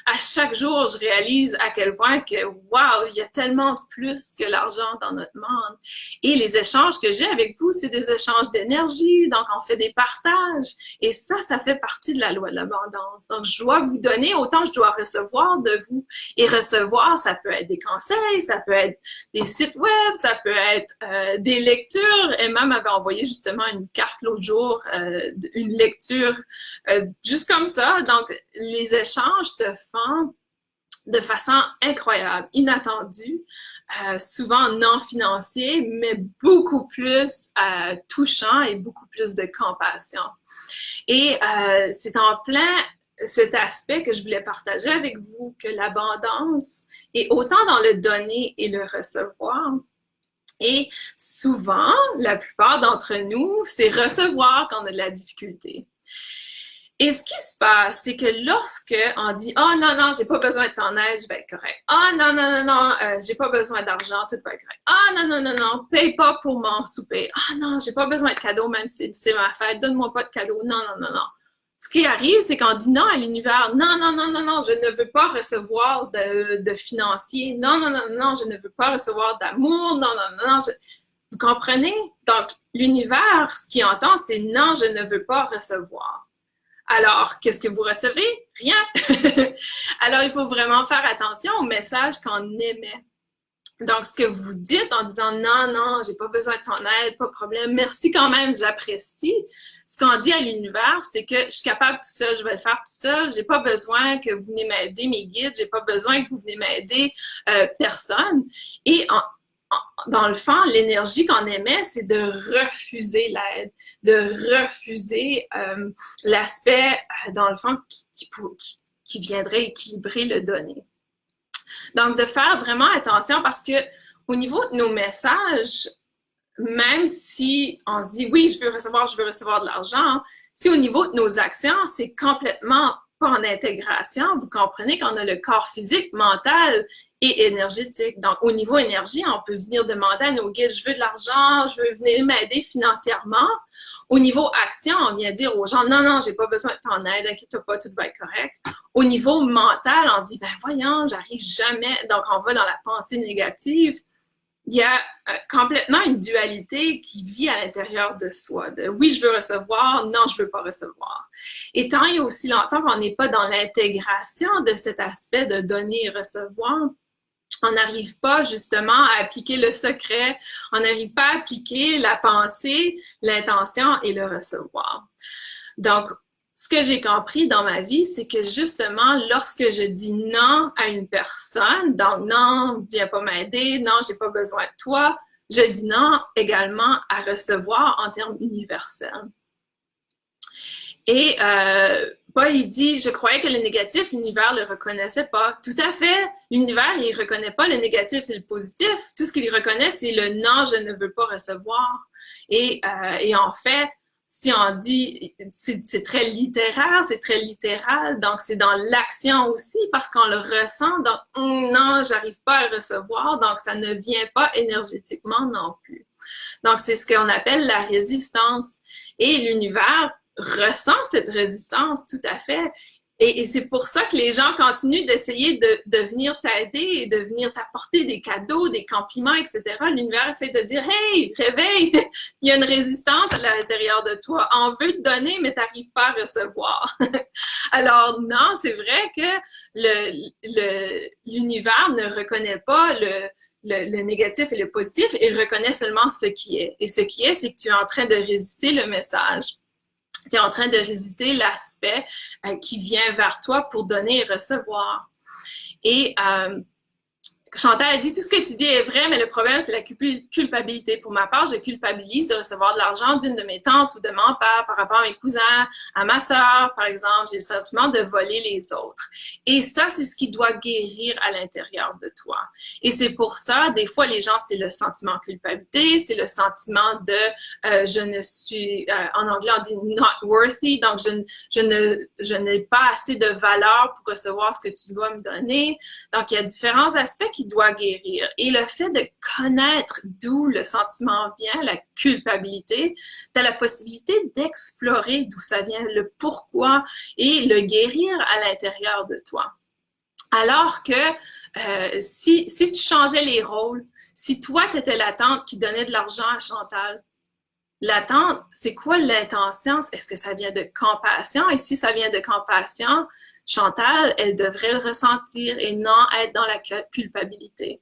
à chaque jour, je réalise à quel point que, wow, il y a tellement plus que l'argent dans notre monde. Et les échanges que j'ai avec vous, c'est des échanges d'énergie. Donc, on fait des partages. Et ça fait partie de la loi de l'abondance. Donc, je dois vous donner autant je dois recevoir de vous. Et recevoir, ça peut être des conseils, ça peut être des sites web, ça peut être des lectures. Emma m'avait envoyé justement une carte l'autre jour, une lecture juste comme ça. Donc, les échanges se font de façon incroyable, inattendue, souvent non financier, mais beaucoup plus touchant et beaucoup plus de compassion. Et c'est en plein cet aspect que je voulais partager avec vous, que l'abondance est autant dans le donner et le recevoir. Et souvent, la plupart d'entre nous, c'est recevoir qu'on a de la difficulté. Et ce qui se passe, c'est que lorsque on dit «Oh non, non, j'ai pas besoin de ton aide, je vais être correct. Oh non, non, non, non, j'ai pas besoin d'argent, tout va être correct. Oh non, non, non, non, paye pas pour mon souper. Ah non, j'ai pas besoin de cadeau, même si c'est ma fête, donne-moi pas de cadeau. Non, non, non, non.» Ce qui arrive, c'est qu'on dit non à l'univers. Non, non, non, non, non, je ne veux pas recevoir de financier. Non, non, non, non, je ne veux pas recevoir d'amour. Non, non, non, non. Vous comprenez? Donc, l'univers, ce qu'il entend, c'est non, je ne veux pas recevoir. Alors, qu'est-ce que vous recevez? Rien. Alors, il faut vraiment faire attention au message qu'on émet. Donc, ce que vous dites en disant non, non, j'ai pas besoin de ton aide, pas de problème, merci quand même, j'apprécie. Ce qu'on dit à l'univers, c'est que je suis capable tout seul, je vais le faire tout seul, j'ai pas besoin que vous venez m'aider, mes guides, j'ai pas besoin que vous venez m'aider, personne. Et dans le fond, l'énergie qu'on émet, c'est de refuser l'aide, de refuser l'aspect, dans le fond, qui viendrait équilibrer le donné. Donc, de faire vraiment attention parce que au niveau de nos messages, même si on se dit oui, je veux recevoir de l'argent, si au niveau de nos actions, c'est complètement pas en intégration, vous comprenez qu'on a le corps physique, mental et énergétique. Donc, au niveau énergie, on peut venir demander à nos guides, je veux de l'argent, je veux venir m'aider financièrement. Au niveau action, on vient dire aux gens, non, non, j'ai pas besoin de ton aide, inquiète-toi pas, tout va être correct. Au niveau mental, on se dit, ben voyons, j'arrive jamais. Donc, on va dans la pensée négative. Il y a complètement une dualité qui vit à l'intérieur de soi. De oui, je veux recevoir, non, je veux pas recevoir. Et tant et aussi longtemps qu'on n'est pas dans l'intégration de cet aspect de donner et recevoir, on n'arrive pas justement à appliquer le secret, on n'arrive pas à appliquer la pensée, l'intention et le recevoir. Donc, ce que j'ai compris dans ma vie, c'est que justement, lorsque je dis non à une personne, donc non, viens pas m'aider, non, j'ai pas besoin de toi, je dis non également à recevoir en termes universels. Et Paul, il dit, je croyais que le négatif, l'univers le reconnaissait pas. Tout à fait. L'univers, il reconnaît pas le négatif et le positif. Tout ce qu'il reconnaît, c'est le non, je ne veux pas recevoir. Et en fait, si on dit, c'est très littéraire, c'est très littéral, donc c'est dans l'action aussi parce qu'on le ressent, donc non, j'arrive pas à le recevoir, donc ça ne vient pas énergétiquement non plus. Donc c'est ce qu'on appelle la résistance. Et l'univers ressent cette résistance tout à fait. Et c'est pour ça que les gens continuent d'essayer de venir t'aider et de venir t'apporter des cadeaux, des compliments, etc. L'univers essaie de dire, hey, réveille, il y a une résistance à l'intérieur de toi. On veut te donner, mais tu n'arrives pas à recevoir. Alors non, c'est vrai que l'univers ne reconnaît pas le négatif et le positif, il reconnaît seulement ce qui est. Et ce qui est, c'est que tu es en train de résister le message. Tu es en train de résister l'aspect qui vient vers toi pour donner et recevoir. Et Chantal a dit, tout ce que tu dis est vrai, mais le problème, c'est la culpabilité. Pour ma part, je culpabilise de recevoir de l'argent d'une de mes tantes ou de mon père par rapport à mes cousins, à ma sœur, par exemple. J'ai le sentiment de voler les autres. Et ça, c'est ce qui doit guérir à l'intérieur de toi. Et c'est pour ça, des fois, les gens, c'est le sentiment de culpabilité, c'est le sentiment de je ne suis, en anglais, on dit not worthy, donc je n'ai pas assez de valeur pour recevoir ce que tu dois me donner. Donc, il y a différents aspects qui doit guérir. Et le fait de connaître d'où le sentiment vient, la culpabilité, tu as la possibilité d'explorer d'où ça vient, le pourquoi et le guérir à l'intérieur de toi. Alors que si tu changeais les rôles, si toi, tu étais la tante qui donnait de l'argent à Chantal, la tante, c'est quoi l'intention? Est-ce que ça vient de compassion? Et si ça vient de compassion, Chantal, elle devrait le ressentir et non être dans la culpabilité.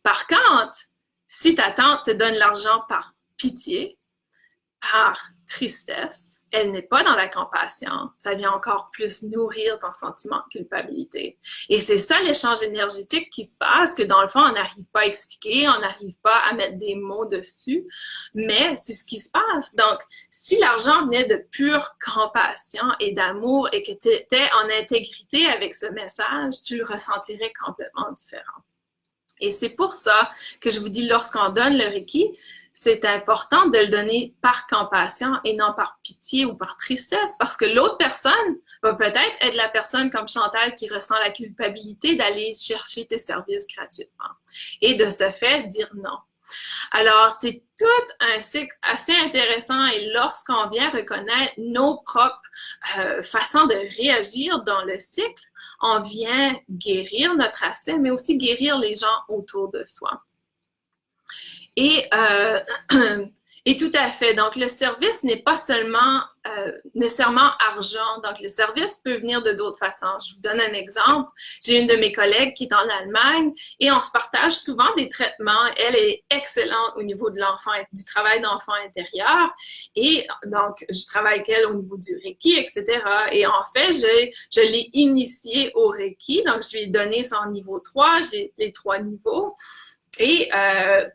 Par contre, si ta tante te donne l'argent par pitié, par tristesse, elle n'est pas dans la compassion, ça vient encore plus nourrir ton sentiment de culpabilité. Et c'est ça l'échange énergétique qui se passe, que dans le fond, on n'arrive pas à expliquer, on n'arrive pas à mettre des mots dessus, mais c'est ce qui se passe. Donc, si l'argent venait de pure compassion et d'amour et que tu étais en intégrité avec ce message, tu le ressentirais complètement différent. Et c'est pour ça que je vous dis, lorsqu'on donne le Reiki, c'est important de le donner par compassion et non par pitié ou par tristesse, parce que l'autre personne va peut-être être la personne comme Chantal qui ressent la culpabilité d'aller chercher tes services gratuitement et de ce fait dire non. Alors, c'est tout un cycle assez intéressant et lorsqu'on vient reconnaître nos propres façons de réagir dans le cycle, on vient guérir notre aspect, mais aussi guérir les gens autour de soi. Et, et tout à fait. Donc, le service n'est pas seulement nécessairement argent. Donc, le service peut venir de d'autres façons. Je vous donne un exemple. J'ai une de mes collègues qui est en Allemagne et on se partage souvent des traitements. Elle est excellente au niveau de l'enfant, du travail d'enfant intérieur. Et donc, je travaille avec elle au niveau du Reiki, etc. Et en fait, je l'ai initiée au Reiki. Donc, je lui ai donné son niveau 3, les 3 niveaux. Et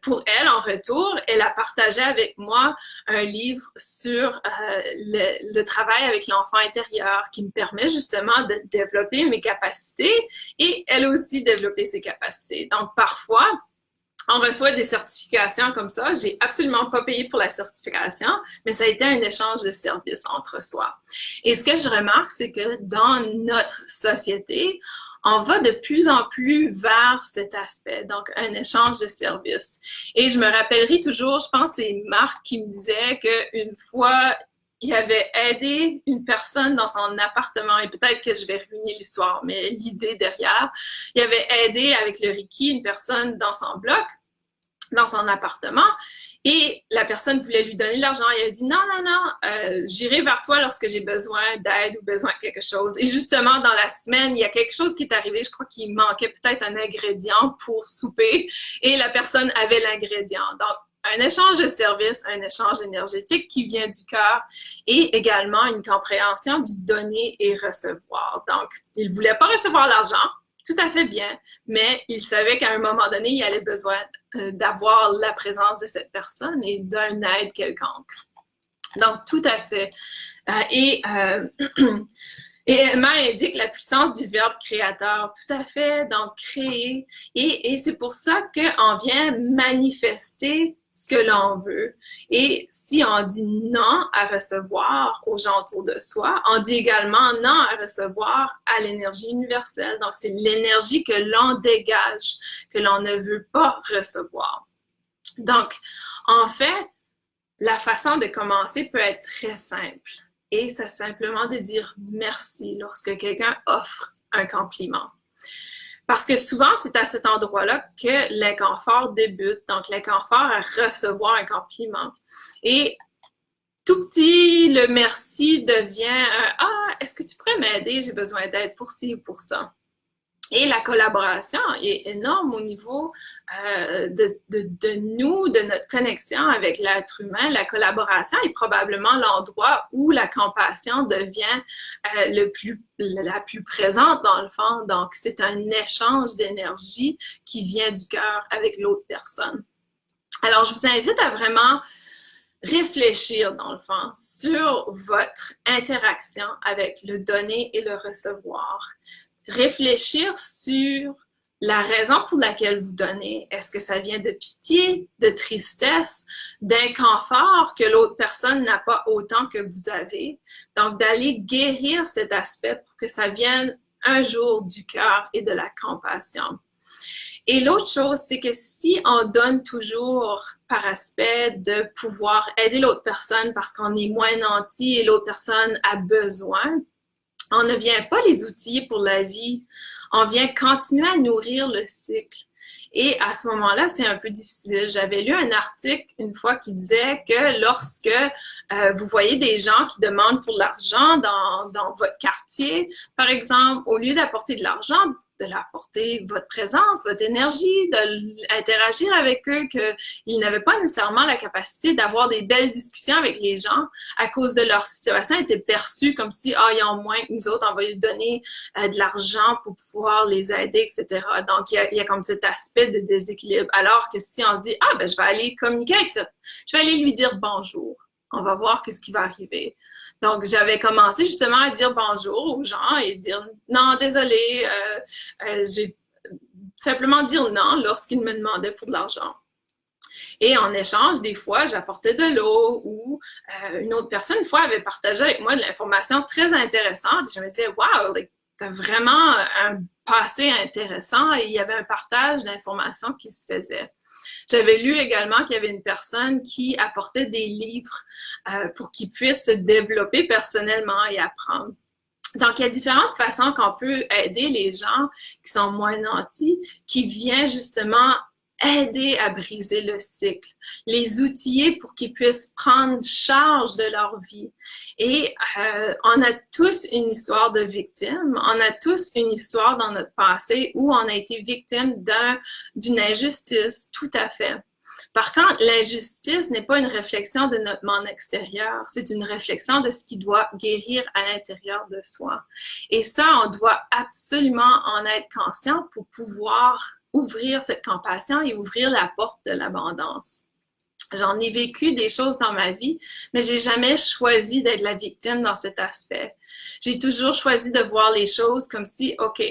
pour elle, en retour, elle a partagé avec moi un livre sur le travail avec l'enfant intérieur qui me permet justement de développer mes capacités et elle aussi développer ses capacités. Donc, parfois, on reçoit des certifications comme ça. J'ai absolument pas payé pour la certification, mais ça a été un échange de services entre soi. Et ce que je remarque, c'est que dans notre société, on va de plus en plus vers cet aspect, donc un échange de services. Et je me rappellerai toujours, je pense que c'est Marc qui me disait qu'une fois, il avait aidé une personne dans son appartement, et peut-être que je vais ruiner l'histoire, mais l'idée derrière, il avait aidé avec le Reiki une personne dans son bloc, dans son appartement, et la personne voulait lui donner de l'argent. Il a dit non, non, non, j'irai vers toi lorsque j'ai besoin d'aide ou besoin de quelque chose. Et justement, dans la semaine, il y a quelque chose qui est arrivé. Je crois qu'il manquait peut-être un ingrédient pour souper et la personne avait l'ingrédient. Donc, un échange de services, un échange énergétique qui vient du cœur et également une compréhension du donner et recevoir. Donc, il ne voulait pas recevoir l'argent, tout à fait bien, mais il savait qu'à un moment donné, il allait besoin d'avoir la présence de cette personne et d'une aide quelconque. Donc, tout à fait. Et Emma indique la puissance du verbe créateur, tout à fait, donc créer. Et c'est pour ça qu'on vient manifester ce que l'on veut. Et si on dit non à recevoir aux gens autour de soi, on dit également non à recevoir à l'énergie universelle. Donc, c'est l'énergie que l'on dégage, que l'on ne veut pas recevoir. Donc, en fait, la façon de commencer peut être très simple. Et c'est simplement de dire merci lorsque quelqu'un offre un compliment. Parce que souvent, c'est à cet endroit-là que l'inconfort débute. Donc, l'inconfort à recevoir un compliment. Et tout petit, le merci devient « Ah, est-ce que tu pourrais m'aider? J'ai besoin d'aide pour ci ou pour ça. » Et la collaboration est énorme au niveau de nous, de notre connexion avec l'être humain. La collaboration est probablement l'endroit où la compassion devient la plus présente dans le fond. Donc, c'est un échange d'énergie qui vient du cœur avec l'autre personne. Alors, je vous invite à vraiment réfléchir, dans le fond, sur votre interaction avec le donner et le recevoir. Réfléchir sur la raison pour laquelle vous donnez. Est-ce que ça vient de pitié, de tristesse, d'inconfort que l'autre personne n'a pas autant que vous avez? Donc, d'aller guérir cet aspect pour que ça vienne un jour du cœur et de la compassion. Et l'autre chose, c'est que si on donne toujours par aspect de pouvoir aider l'autre personne parce qu'on est moins nanti et l'autre personne a besoin, on ne vient pas les outiller pour la vie, on vient continuer à nourrir le cycle. Et à ce moment-là, c'est un peu difficile. J'avais lu un article une fois qui disait que lorsque vous voyez des gens qui demandent pour l'argent dans votre quartier, par exemple, au lieu d'apporter de l'argent, de leur apporter votre présence, votre énergie, d'interagir avec eux, qu'ils n'avaient pas nécessairement la capacité d'avoir des belles discussions avec les gens à cause de leur situation, étaient perçus comme si, ils ont moins que nous autres, on va lui donner de l'argent pour pouvoir les aider, etc. Donc, il y a comme cet aspect de déséquilibre. Alors que si on se dit, je vais aller communiquer avec ça, je vais aller lui dire bonjour. On va voir qu'est-ce qui va arriver. Donc, j'avais commencé justement à dire bonjour aux gens et dire non, désolé, j'ai simplement dire non lorsqu'ils me demandaient pour de l'argent. Et en échange, des fois, j'apportais de l'eau ou une autre personne, une fois, avait partagé avec moi de l'information très intéressante. Et je me disais, wow, like, t'as vraiment un passé intéressant et il y avait un partage d'informations qui se faisait. J'avais lu également qu'il y avait une personne qui apportait des livres pour qu'ils puissent se développer personnellement et apprendre. Donc, il y a différentes façons qu'on peut aider les gens qui sont moins nantis, qui viennent justement aider à briser le cycle, les outiller pour qu'ils puissent prendre charge de leur vie. Et on a tous une histoire de victime, on a tous une histoire dans notre passé où on a été victime d'une injustice, tout à fait. Par contre, l'injustice n'est pas une réflexion de notre monde extérieur, c'est une réflexion de ce qui doit guérir à l'intérieur de soi. Et ça, on doit absolument en être conscient pour pouvoir ouvrir cette compassion et ouvrir la porte de l'abondance. J'en ai vécu des choses dans ma vie, mais j'ai jamais choisi d'être la victime dans cet aspect. J'ai toujours choisi de voir les choses comme si, OK,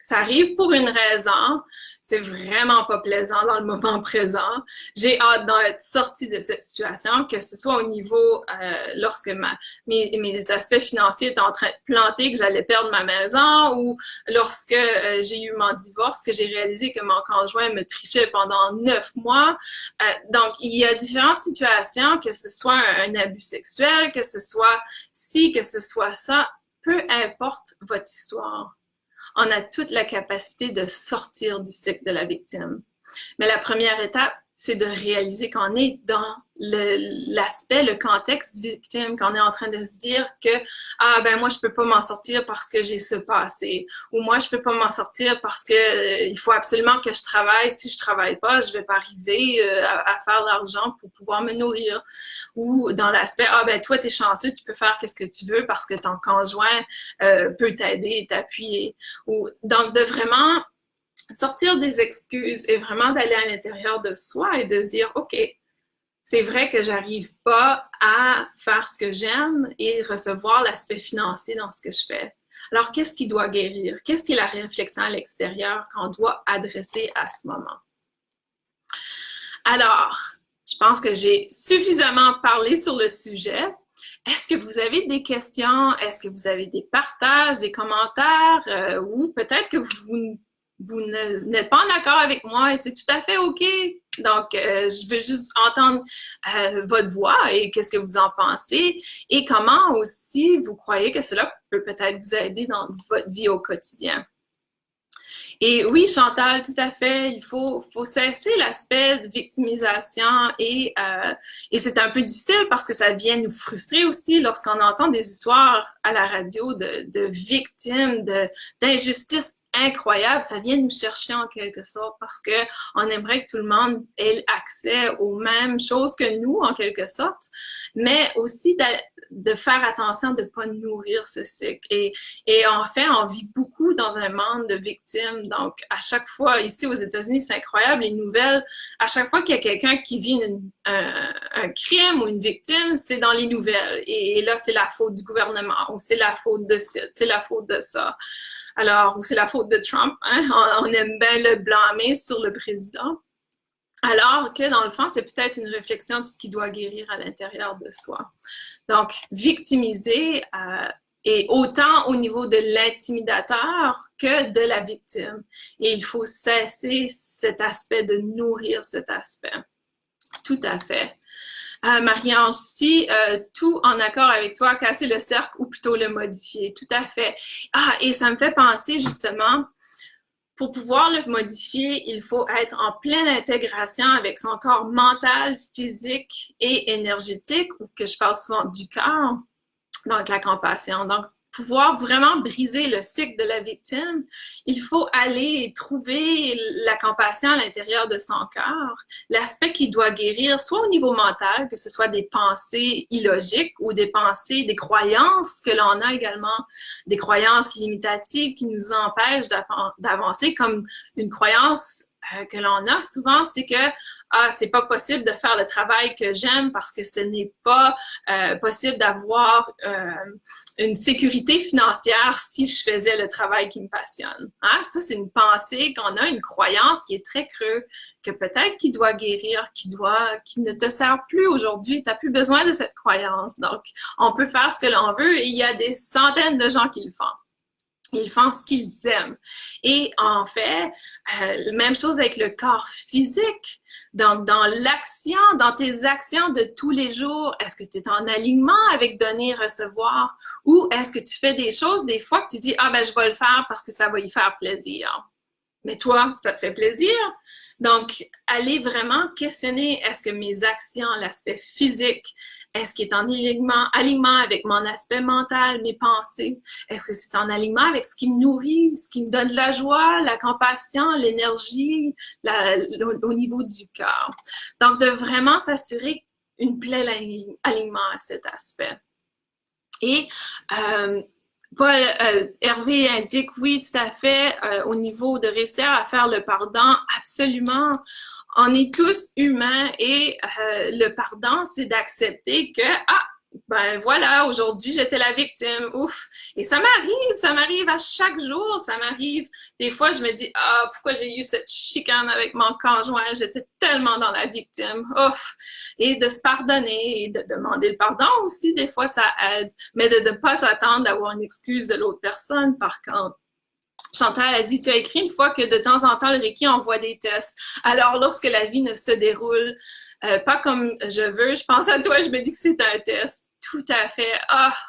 ça arrive pour une raison, c'est vraiment pas plaisant dans le moment présent. J'ai hâte d'être sortie de cette situation, que ce soit au niveau lorsque mes aspects financiers étaient en train de planter, que j'allais perdre ma maison, ou lorsque j'ai eu mon divorce, que j'ai réalisé que mon conjoint me trichait pendant 9 mois. Donc, il y a différentes situations, que ce soit un abus sexuel, que ce soit ci, que ce soit ça, peu importe votre histoire. On a toute la capacité de sortir du cycle de la victime. Mais la première étape, c'est de réaliser qu'on est dans l'aspect, le contexte victime, qu'on est en train de se dire que ah ben moi je peux pas m'en sortir parce que j'ai ce passé, ou moi je peux pas m'en sortir parce que il faut absolument que je travaille. Si je travaille pas, je vais pas arriver à faire l'argent pour pouvoir me nourrir. Ou dans l'aspect ah ben toi t'es chanceux, tu peux faire qu'est-ce que tu veux parce que ton conjoint peut t'aider, t'appuyer. Ou donc de vraiment sortir des excuses et vraiment d'aller à l'intérieur de soi et de se dire, OK, c'est vrai que j'arrive pas à faire ce que j'aime et recevoir l'aspect financier dans ce que je fais. Alors, qu'est-ce qui doit guérir? Qu'est-ce qui est la réflexion à l'extérieur qu'on doit adresser à ce moment? Alors, je pense que j'ai suffisamment parlé sur le sujet. Est-ce que vous avez des questions? Est-ce que vous avez des partages, des commentaires? Ou peut-être que vous n'êtes pas en accord avec moi et c'est tout à fait OK. Donc, je veux juste entendre votre voix et qu'est-ce que vous en pensez et comment aussi vous croyez que cela peut peut-être vous aider dans votre vie au quotidien. Et oui, Chantal, tout à fait, il faut cesser l'aspect de victimisation et c'est un peu difficile parce que ça vient nous frustrer aussi lorsqu'on entend des histoires à la radio de victimes, d'injustices incroyables. Ça vient nous chercher en quelque sorte parce que on aimerait que tout le monde ait accès aux mêmes choses que nous en quelque sorte, mais aussi de faire attention de ne pas nourrir ce cycle. Et en fait, on vit beaucoup dans un monde de victimes. Donc, à chaque fois, ici aux États-Unis, c'est incroyable, les nouvelles, à chaque fois qu'il y a quelqu'un qui vit un crime ou une victime, c'est dans les nouvelles. Et là, c'est la faute du gouvernement, ou c'est la faute de ci, c'est la faute de ça. Alors, ou c'est la faute de Trump, hein? On aime bien le blâmer sur le président. Alors que, dans le fond, c'est peut-être une réflexion de ce qui doit guérir à l'intérieur de soi. Donc, victimiser est autant au niveau de l'intimidateur que de la victime. Et il faut cesser cet aspect de nourrir cet aspect. Tout à fait. Marie-Ange, si tout en accord avec toi, casser le cercle ou plutôt le modifier. Tout à fait. Ah, et ça me fait penser justement, pour pouvoir le modifier, il faut être en pleine intégration avec son corps mental, physique et énergétique, ou que je parle souvent du cœur, donc la compassion. Donc, pouvoir vraiment briser le cycle de la victime, il faut aller trouver la compassion à l'intérieur de son cœur, l'aspect qui doit guérir, soit au niveau mental, que ce soit des pensées illogiques ou des pensées, des croyances que l'on a également, des croyances limitatives qui nous empêchent d'avancer, comme une croyance que l'on a souvent, c'est que c'est pas possible de faire le travail que j'aime parce que ce n'est pas possible d'avoir une sécurité financière si je faisais le travail qui me passionne. Hein? Ça, c'est une pensée qu'on a, une croyance qui est très creux, que peut-être qui doit guérir, qui ne te sert plus aujourd'hui. Tu n'as plus besoin de cette croyance. Donc, on peut faire ce que l'on veut et il y a des centaines de gens qui le font. Ils font ce qu'ils aiment. Et en fait, même chose avec le corps physique. Donc, dans l'action, dans tes actions de tous les jours, est-ce que tu es en alignement avec donner, recevoir? Ou est-ce que tu fais des choses des fois que tu dis, ah ben je vais le faire parce que ça va y faire plaisir. Mais toi, ça te fait plaisir? Donc, allez vraiment questionner, est-ce que mes actions, l'aspect physique, est-ce qu'il est en alignement avec mon aspect mental, mes pensées? Est-ce que c'est en alignement avec ce qui me nourrit, ce qui me donne de la joie, la compassion, l'énergie au niveau du cœur? Donc, de vraiment s'assurer une plein alignement à cet aspect. Et Paul, Hervé indique oui, tout à fait, au niveau de réussir à faire le pardon, absolument. On est tous humains et le pardon, c'est d'accepter que, ben voilà, aujourd'hui j'étais la victime, ouf. Et ça m'arrive à chaque jour, ça m'arrive. Des fois, je me dis, pourquoi j'ai eu cette chicane avec mon conjoint, j'étais tellement dans la victime, ouf. Et de se pardonner et de demander le pardon aussi, des fois, ça aide. Mais de ne pas s'attendre d'avoir une excuse de l'autre personne, par contre. Chantal a dit, tu as écrit une fois que de temps en temps, le Reiki envoie des tests. Alors, lorsque la vie ne se déroule pas comme je veux, je pense à toi, je me dis que c'est un test. Tout à fait.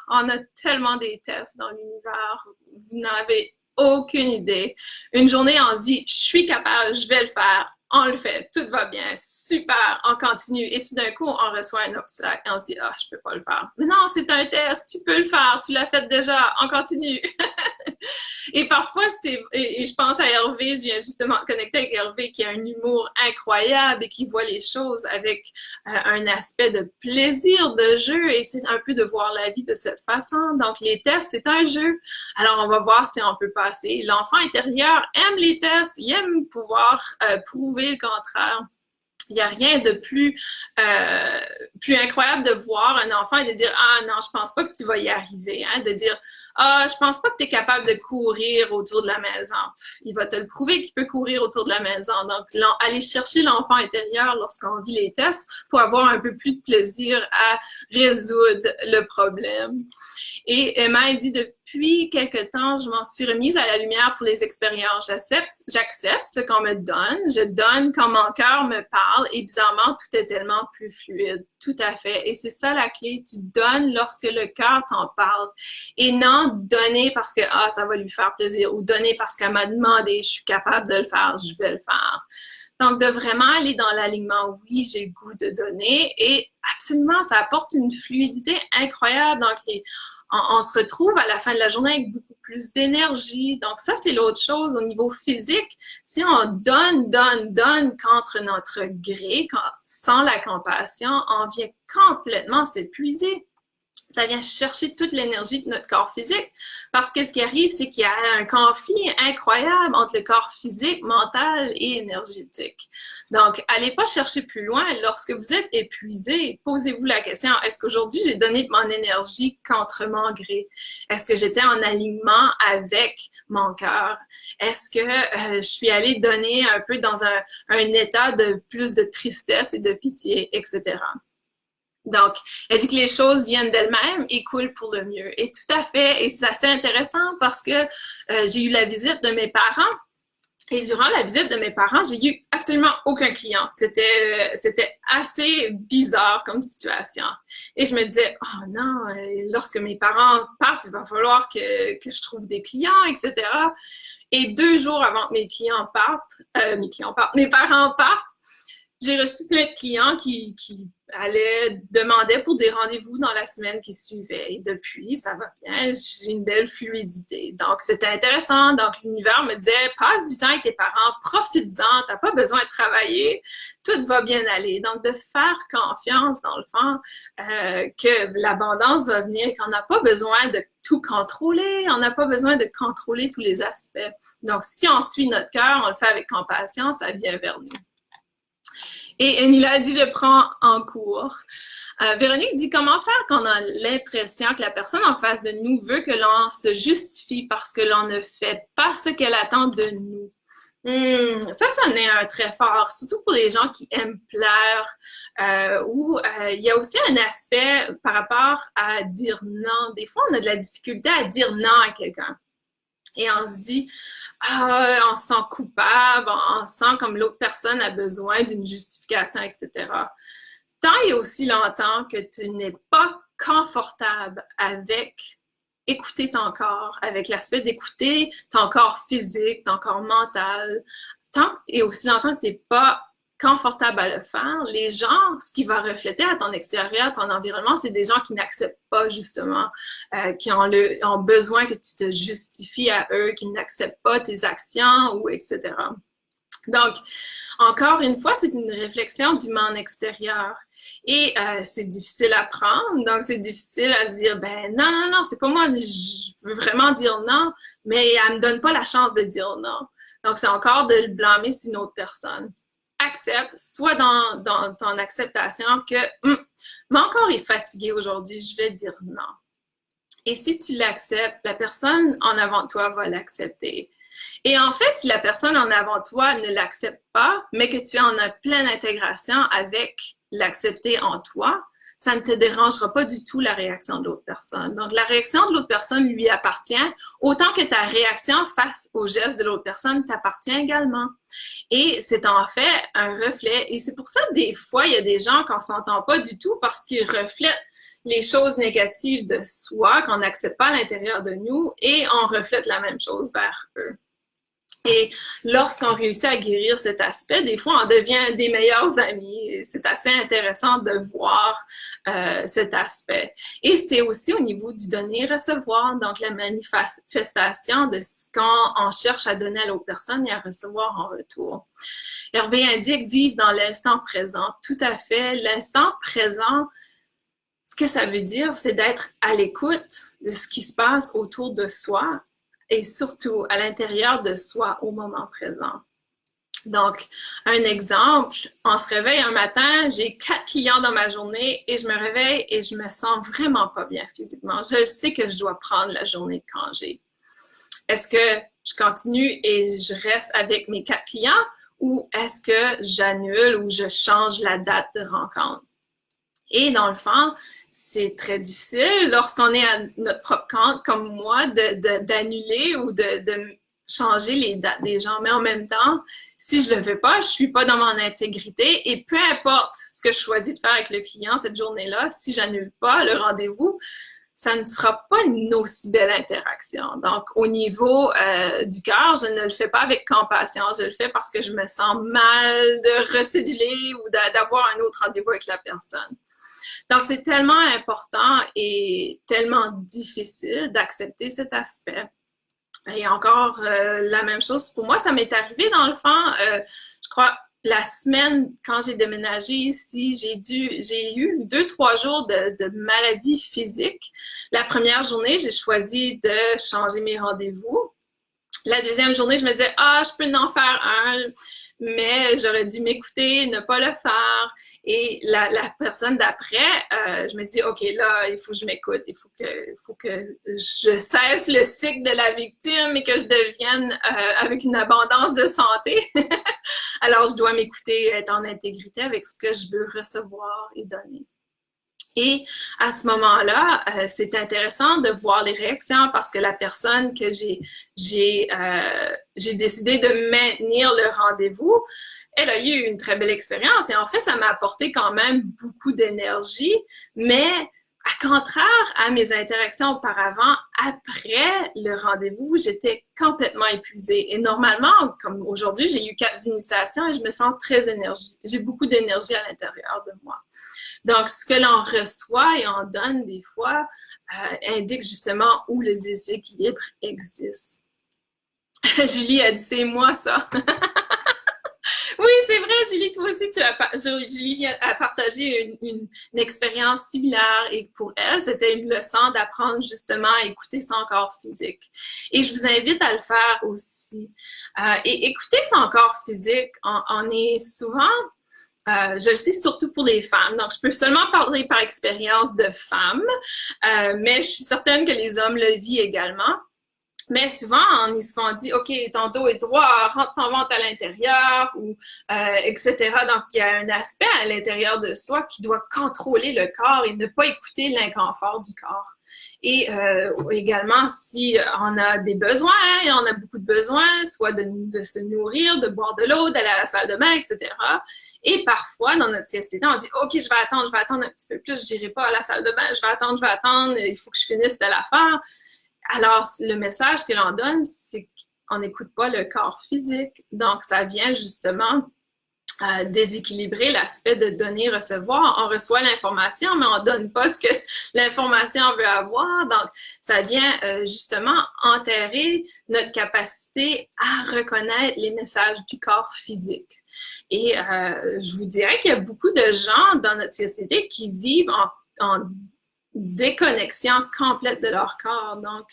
On a tellement des tests dans l'univers. Vous n'avez aucune idée. Une journée, on se dit, je suis capable, je vais le faire. On le fait, tout va bien, super, on continue. Et tout d'un coup, on reçoit un obstacle et on se dit, je peux pas le faire. Mais non, c'est un test, tu peux le faire, tu l'as fait déjà, on continue. Et parfois, et je pense à Hervé, je viens justement connecter avec Hervé qui a un humour incroyable et qui voit les choses avec un aspect de plaisir, de jeu, et c'est un peu de voir la vie de cette façon. Donc, les tests, c'est un jeu. Alors, on va voir si on peut passer. L'enfant intérieur aime les tests, il aime pouvoir prouver le contraire. Il n'y a rien de plus incroyable de voir un enfant et de dire non, je pense pas que tu vas y arriver, hein? De dire je pense pas que tu es capable de courir autour de la maison. Il va te le prouver qu'il peut courir autour de la maison. Donc, aller chercher l'enfant intérieur lorsqu'on vit les tests pour avoir un peu plus de plaisir à résoudre le problème. Et Emma dit, depuis quelque temps, je m'en suis remise à la lumière pour les expériences. J'accepte ce qu'on me donne. Je donne quand mon cœur me parle et bizarrement, tout est tellement plus fluide. Tout à fait. Et c'est ça la clé. Tu donnes lorsque le cœur t'en parle. Et non donner parce que ça va lui faire plaisir ou donner parce qu'elle m'a demandé, je suis capable de le faire, je vais le faire. Donc, de vraiment aller dans l'alignement, oui, j'ai le goût de donner et absolument, ça apporte une fluidité incroyable. Donc, on se retrouve à la fin de la journée avec beaucoup plus d'énergie. Donc, ça, c'est l'autre chose au niveau physique. Si on donne contre notre gré, sans la compassion, on vient complètement s'épuiser. Ça vient chercher toute l'énergie de notre corps physique. Parce que ce qui arrive, c'est qu'il y a un conflit incroyable entre le corps physique, mental et énergétique. Donc, allez pas chercher plus loin. Lorsque vous êtes épuisé, posez-vous la question, est-ce qu'aujourd'hui, j'ai donné de mon énergie contre mon gré? Est-ce que j'étais en alignement avec mon cœur? Est-ce que je suis allée donner un peu dans un état de plus de tristesse et de pitié, etc.? Donc, elle dit que les choses viennent d'elles-mêmes et coulent pour le mieux. Et tout à fait, et c'est assez intéressant parce que j'ai eu la visite de mes parents. Et durant la visite de mes parents, j'ai eu absolument aucun client. C'était assez bizarre comme situation. Et je me disais, oh non, lorsque mes parents partent, il va falloir que je trouve des clients, etc. Et 2 jours avant que mes parents partent, j'ai reçu plein de clients qui demandaient pour des rendez-vous dans la semaine qui suivait. Et depuis, ça va bien, j'ai une belle fluidité. Donc, c'était intéressant. Donc, l'univers me disait, passe du temps avec tes parents, profites-en, t'as pas besoin de travailler, tout va bien aller. Donc, de faire confiance, dans le fond, que l'abondance va venir, qu'on n'a pas besoin de tout contrôler, on n'a pas besoin de contrôler tous les aspects. Donc, si on suit notre cœur, on le fait avec compassion, ça vient vers nous. Et Enila dit, je prends en cours. Véronique dit, comment faire quand on a l'impression que la personne en face de nous veut que l'on se justifie parce que l'on ne fait pas ce qu'elle attend de nous? Ça, c'en est un très fort, surtout pour les gens qui aiment plaire, il y a aussi un aspect par rapport à dire non. Des fois, on a de la difficulté à dire non à quelqu'un. Et on se dit, on se sent coupable, on sent comme l'autre personne a besoin d'une justification, etc. Tant et aussi longtemps que tu n'es pas confortable avec écouter ton corps, avec l'aspect d'écouter ton corps physique, ton corps mental, tant et aussi longtemps que tu n'es pas confortable à le faire, les gens, ce qui va refléter à ton extérieur, à ton environnement, c'est des gens qui n'acceptent pas justement, qui ont besoin que tu te justifies à eux, qui n'acceptent pas tes actions ou etc. Donc, encore une fois, c'est une réflexion du monde extérieur. Et c'est difficile à prendre, donc c'est difficile à se dire, ben non, non, non, c'est pas moi, je veux vraiment dire non, mais elle me donne pas la chance de dire non. Donc, c'est encore de le blâmer sur une autre personne. Accepte, sois dans ton acceptation que mon corps est fatigué aujourd'hui, je vais dire non. Et si tu l'acceptes, la personne en avant de toi va l'accepter. Et en fait, si la personne en avant de toi ne l'accepte pas, mais que tu es en pleine intégration avec l'accepter en toi, ça ne te dérangera pas du tout la réaction de l'autre personne. Donc, la réaction de l'autre personne lui appartient, autant que ta réaction face au geste de l'autre personne t'appartient également. Et c'est en fait un reflet. Et c'est pour ça que des fois, il y a des gens qu'on ne s'entend pas du tout parce qu'ils reflètent les choses négatives de soi qu'on n'accepte pas à l'intérieur de nous et on reflète la même chose vers eux. Et lorsqu'on réussit à guérir cet aspect, des fois, on devient des meilleurs amis. C'est assez intéressant de voir cet aspect. Et c'est aussi au niveau du donner et recevoir, donc la manifestation de ce qu'on cherche à donner à l'autre personne et à recevoir en retour. Hervé indique vivre dans l'instant présent. Tout à fait. L'instant présent, ce que ça veut dire, c'est d'être à l'écoute de ce qui se passe autour de soi et surtout à l'intérieur de soi au moment présent. Donc, un exemple, on se réveille un matin, j'ai 4 clients dans ma journée et je me réveille et je me sens vraiment pas bien physiquement. Je sais que je dois prendre la journée de congé. Est-ce que je continue et je reste avec mes 4 clients ou est-ce que j'annule ou je change la date de rencontre? Et dans le fond, c'est très difficile lorsqu'on est à notre propre compte, comme moi, d'annuler ou de changer les dates des gens. Mais en même temps, si je le fais pas, je suis pas dans mon intégrité et peu importe ce que je choisis de faire avec le client cette journée-là, si j'annule pas le rendez-vous, ça ne sera pas une aussi belle interaction. Donc, au niveau du cœur, je ne le fais pas avec compassion, je le fais parce que je me sens mal de recéduler ou d'avoir un autre rendez-vous avec la personne. Donc, c'est tellement important et tellement difficile d'accepter cet aspect. Et encore la même chose, pour moi, ça m'est arrivé dans le fond, je crois, la semaine, quand j'ai déménagé ici, j'ai eu 2-3 jours de maladie physique. La première journée, j'ai choisi de changer mes rendez-vous. La deuxième journée, je me disais, je peux en faire un, mais j'aurais dû m'écouter, ne pas le faire. Et la personne d'après, je me dis, OK, là, il faut que je m'écoute, il faut que je cesse le cycle de la victime et que je devienne avec une abondance de santé. Alors, je dois m'écouter, être en intégrité avec ce que je veux recevoir et donner. Et à ce moment-là, c'est intéressant de voir les réactions parce que la personne que j'ai décidé de maintenir le rendez-vous, elle a eu une très belle expérience et en fait, ça m'a apporté quand même beaucoup d'énergie, mais à contraire à mes interactions auparavant, après le rendez-vous, j'étais complètement épuisée. Et normalement, comme aujourd'hui, j'ai eu 4 initiations et je me sens très énergie. J'ai beaucoup d'énergie à l'intérieur de moi. Donc, ce que l'on reçoit et on donne des fois indique justement où le déséquilibre existe. Julie a dit, c'est moi ça. Oui, c'est vrai, Julie, toi aussi, Julie a partagé une expérience similaire et pour elle, c'était une leçon d'apprendre justement à écouter son corps physique. Et je vous invite à le faire aussi. Et écouter son corps physique, on est souvent je le sais surtout pour les femmes, donc je peux seulement parler par expérience de femmes, mais je suis certaine que les hommes le vivent également. Mais souvent, on est souvent dit, OK, ton dos est droit, rentre ton ventre à l'intérieur, ou etc. Donc, il y a un aspect à l'intérieur de soi qui doit contrôler le corps et ne pas écouter l'inconfort du corps. Et également, si on a des besoins, et on a beaucoup de besoins, soit de se nourrir, de boire de l'eau, d'aller à la salle de bain, etc. Et parfois, dans notre société, on dit, OK, je vais attendre un petit peu plus, je n'irai pas à la salle de bain, je vais attendre, il faut que je finisse telle affaire. Alors, le message que l'on donne, c'est qu'on n'écoute pas le corps physique. Donc, ça vient justement déséquilibrer l'aspect de donner-recevoir. On reçoit l'information, mais on ne donne pas ce que l'information veut avoir. Donc, ça vient justement enterrer notre capacité à reconnaître les messages du corps physique. Et je vous dirais qu'il y a beaucoup de gens dans notre société qui vivent en déconnexion complète de leur corps. Donc,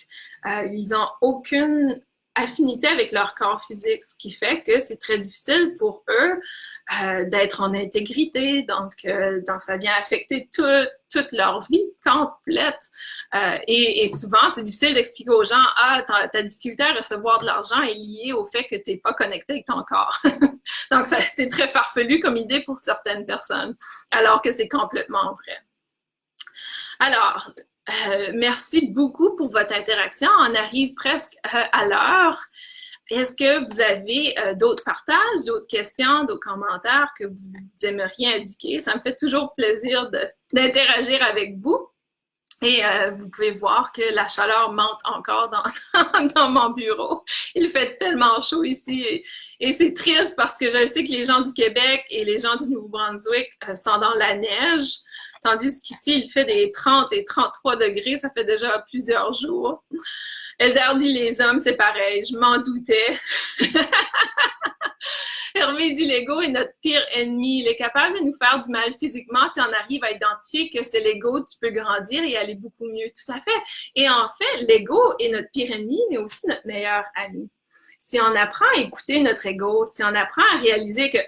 ils n'ont aucune affinité avec leur corps physique, ce qui fait que c'est très difficile pour eux d'être en intégrité. Donc, ça vient affecter toute leur vie complète. Et souvent, c'est difficile d'expliquer aux gens, ta difficulté à recevoir de l'argent est liée au fait que tu n'es pas connecté avec ton corps. Donc, c'est très farfelu comme idée pour certaines personnes, alors que c'est complètement vrai. Alors, merci beaucoup pour votre interaction. On arrive presque à l'heure. Est-ce que vous avez d'autres partages, d'autres questions, d'autres commentaires que vous aimeriez indiquer? Ça me fait toujours plaisir d'interagir avec vous. Et vous pouvez voir que la chaleur monte encore dans mon bureau. Il fait tellement chaud ici et c'est triste parce que je sais que les gens du Québec et les gens du Nouveau-Brunswick sont dans la neige, tandis qu'ici, il fait des 30 et 33 degrés, ça fait déjà plusieurs jours. Elder dit les hommes, c'est pareil, je m'en doutais. Hervé dit l'ego est notre pire ennemi. Il est capable de nous faire du mal physiquement si on arrive à identifier que c'est l'ego, tu peux grandir et aller beaucoup mieux. Tout à fait. Et en fait, l'ego est notre pire ennemi, mais aussi notre meilleur ami. Si on apprend à écouter notre ego, si on apprend à réaliser que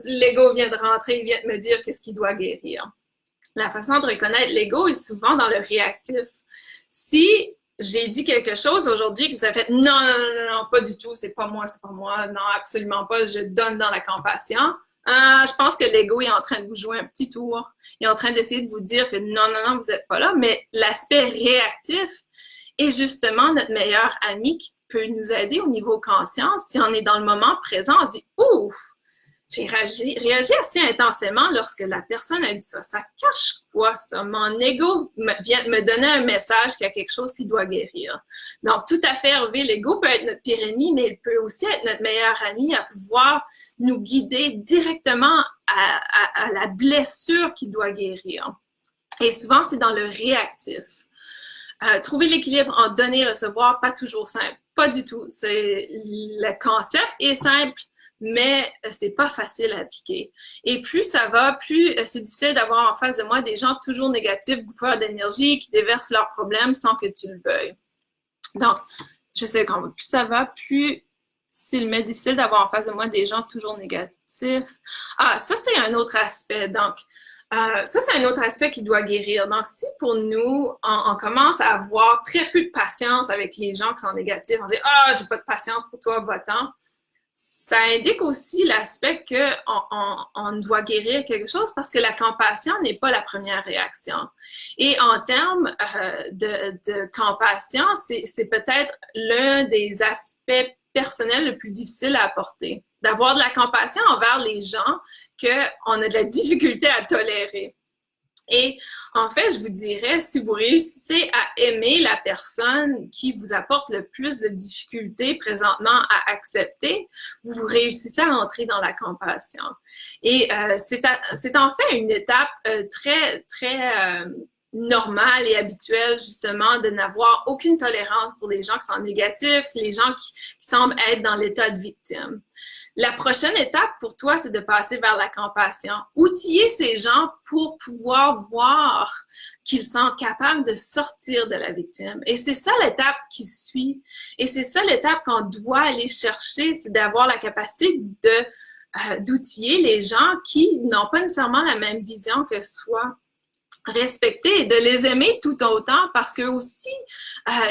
l'ego vient de rentrer, il vient de me dire qu'est-ce qu'il doit guérir. La façon de reconnaître l'ego est souvent dans le réactif. Si j'ai dit quelque chose aujourd'hui que vous avez fait non, pas du tout, c'est pas moi, non, absolument pas, je donne dans la compassion. Je pense que l'ego est en train de vous jouer un petit tour. Il est en train d'essayer de vous dire que non, vous n'êtes pas là, mais l'aspect réactif est justement notre meilleur ami qui peut nous aider au niveau conscience. Si on est dans le moment présent, on se dit ouf! J'ai réagi assez intensément lorsque la personne a dit ça. Ça cache quoi, ça? Mon ego vient de me donner un message qu'il y a quelque chose qui doit guérir. Donc, tout à fait, Hervé, l'ego peut être notre pire ennemi, mais il peut aussi être notre meilleur ami à pouvoir nous guider directement à la blessure qui doit guérir. Et souvent, c'est dans le réactif. Trouver l'équilibre en donner et recevoir, pas toujours simple. Pas du tout. Le concept est simple, mais c'est pas facile à appliquer. Et plus ça va, plus c'est difficile d'avoir en face de moi des gens toujours négatifs, bouffeurs d'énergie, qui déversent leurs problèmes sans que tu le veuilles. Donc, je sais que plus ça va, plus c'est difficile d'avoir en face de moi des gens toujours négatifs. Ça, c'est un autre aspect. Donc, ça, c'est un autre aspect qui doit guérir. Donc, si pour nous, on commence à avoir très peu de patience avec les gens qui sont négatifs, on dit « j'ai pas de patience pour toi, va-t'en », ça indique aussi l'aspect qu'on doit guérir quelque chose parce que la compassion n'est pas la première réaction. Et en termes de compassion, c'est peut-être l'un des aspects personnels le plus difficile à apporter. D'avoir de la compassion envers les gens qu'on a de la difficulté à tolérer. Et en fait, je vous dirais, si vous réussissez à aimer la personne qui vous apporte le plus de difficultés présentement à accepter, vous réussissez à entrer dans la compassion. Et c'est en fait une étape très normal et habituel, justement, de n'avoir aucune tolérance pour les gens qui sont négatifs, les gens qui semblent être dans l'état de victime. La prochaine étape pour toi, c'est de passer vers la compassion. Outiller ces gens pour pouvoir voir qu'ils sont capables de sortir de la victime. Et c'est ça l'étape qui suit. Et c'est ça l'étape qu'on doit aller chercher, c'est d'avoir la capacité d'outiller les gens qui n'ont pas nécessairement la même vision que soi. Respecter et de les aimer tout autant parce qu'eux aussi,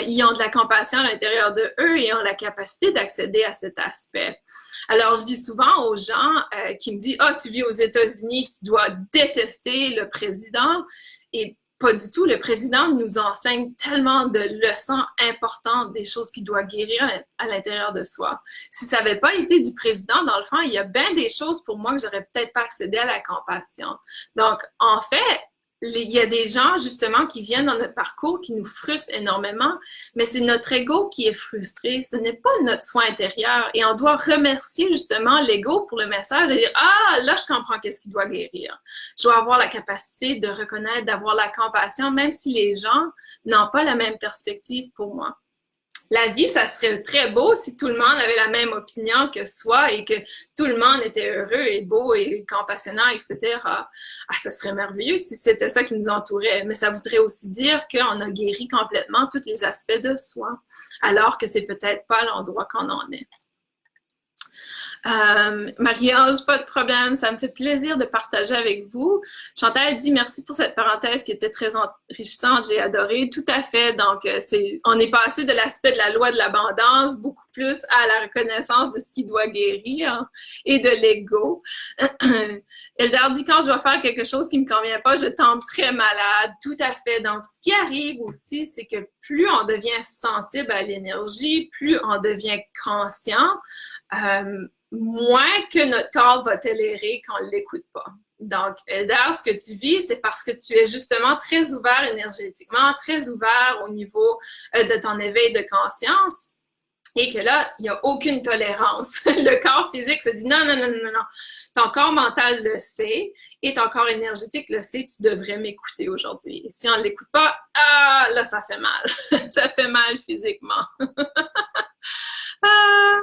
ils ont de la compassion à l'intérieur de eux et ont la capacité d'accéder à cet aspect. Alors, je dis souvent aux gens qui me disent « Ah, tu vis aux États-Unis, tu dois détester le président. » Et pas du tout. Le président nous enseigne tellement de leçons importantes, des choses qu'il doit guérir à l'intérieur de soi. Si ça n'avait pas été du président, dans le fond, il y a bien des choses pour moi que j'aurais peut-être pas accédé à la compassion. Donc, en fait, il y a des gens, justement, qui viennent dans notre parcours, qui nous frustrent énormément, mais c'est notre ego qui est frustré. Ce n'est pas notre soi intérieur. Et on doit remercier, justement, l'ego pour le message et dire « Ah, là, je comprends qu'est-ce qu'il doit guérir. » Je dois avoir la capacité de reconnaître, d'avoir la compassion, même si les gens n'ont pas la même perspective pour moi. La vie, ça serait très beau si tout le monde avait la même opinion que soi et que tout le monde était heureux et beau et compassionnant, etc. Ah, ça serait merveilleux si c'était ça qui nous entourait. Mais ça voudrait aussi dire qu'on a guéri complètement tous les aspects de soi, alors que c'est peut-être pas l'endroit qu'on en est. Marie-Ange, pas de problème, ça me fait plaisir de partager avec vous. Chantal dit merci pour cette parenthèse qui était très enrichissante, j'ai adoré. Tout à fait, donc on est passé de l'aspect de la loi de l'abondance beaucoup plus à la reconnaissance de ce qui doit guérir et de l'ego. Eldar dit quand je dois faire quelque chose qui me convient pas, je tombe très malade. Tout à fait, donc ce qui arrive aussi, c'est que plus on devient sensible à l'énergie, plus on devient conscient, moins que notre corps va tolérer qu'on ne l'écoute pas. Donc, Eldar, ce que tu vis, c'est parce que tu es justement très ouvert énergétiquement, très ouvert au niveau de ton éveil de conscience et que là, il n'y a aucune tolérance. Le corps physique se dit non, non, non, non, non. Ton corps mental le sait et ton corps énergétique le sait, tu devrais m'écouter aujourd'hui. Et si on ne l'écoute pas, ah, là, ça fait mal. Ça fait mal physiquement. Ah,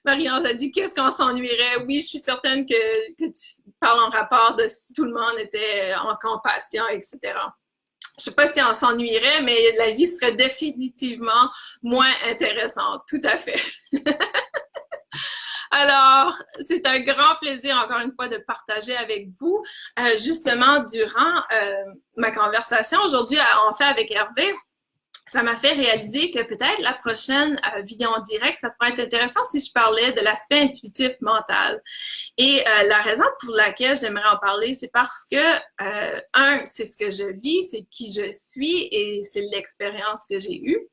Marie-Ange a dit qu'est-ce qu'on s'ennuierait. Oui, je suis certaine que tu parles en rapport de si tout le monde était en compassion, etc. Je sais pas si on s'ennuierait, mais la vie serait définitivement moins intéressante. Tout à fait. Alors, c'est un grand plaisir, encore une fois, de partager avec vous. Justement, durant ma conversation aujourd'hui, en fait, avec Hervé, ça m'a fait réaliser que peut-être la prochaine vidéo en direct, ça pourrait être intéressant si je parlais de l'aspect intuitif mental. Et la raison pour laquelle j'aimerais en parler, c'est parce que, c'est ce que je vis, c'est qui je suis et c'est l'expérience que j'ai eue.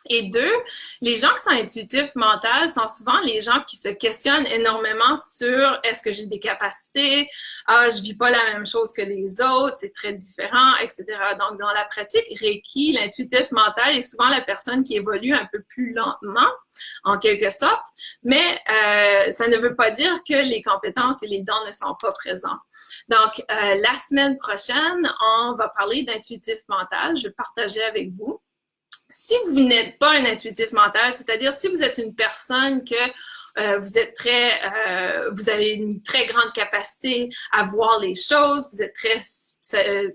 Et deux, les gens qui sont intuitifs mentaux sont souvent les gens qui se questionnent énormément sur est-ce que j'ai des capacités, ah, je vis pas la même chose que les autres, c'est très différent, etc. Donc, dans la pratique Reiki, l'intuitif mental est souvent la personne qui évolue un peu plus lentement, en quelque sorte, mais ça ne veut pas dire que les compétences et les dons ne sont pas présents. Donc, la semaine prochaine, on va parler d'intuitif mental. Je vais partager avec vous. Si vous n'êtes pas un intuitif mental, c'est-à-dire si vous êtes une personne que vous êtes vous avez une très grande capacité à voir les choses, vous êtes très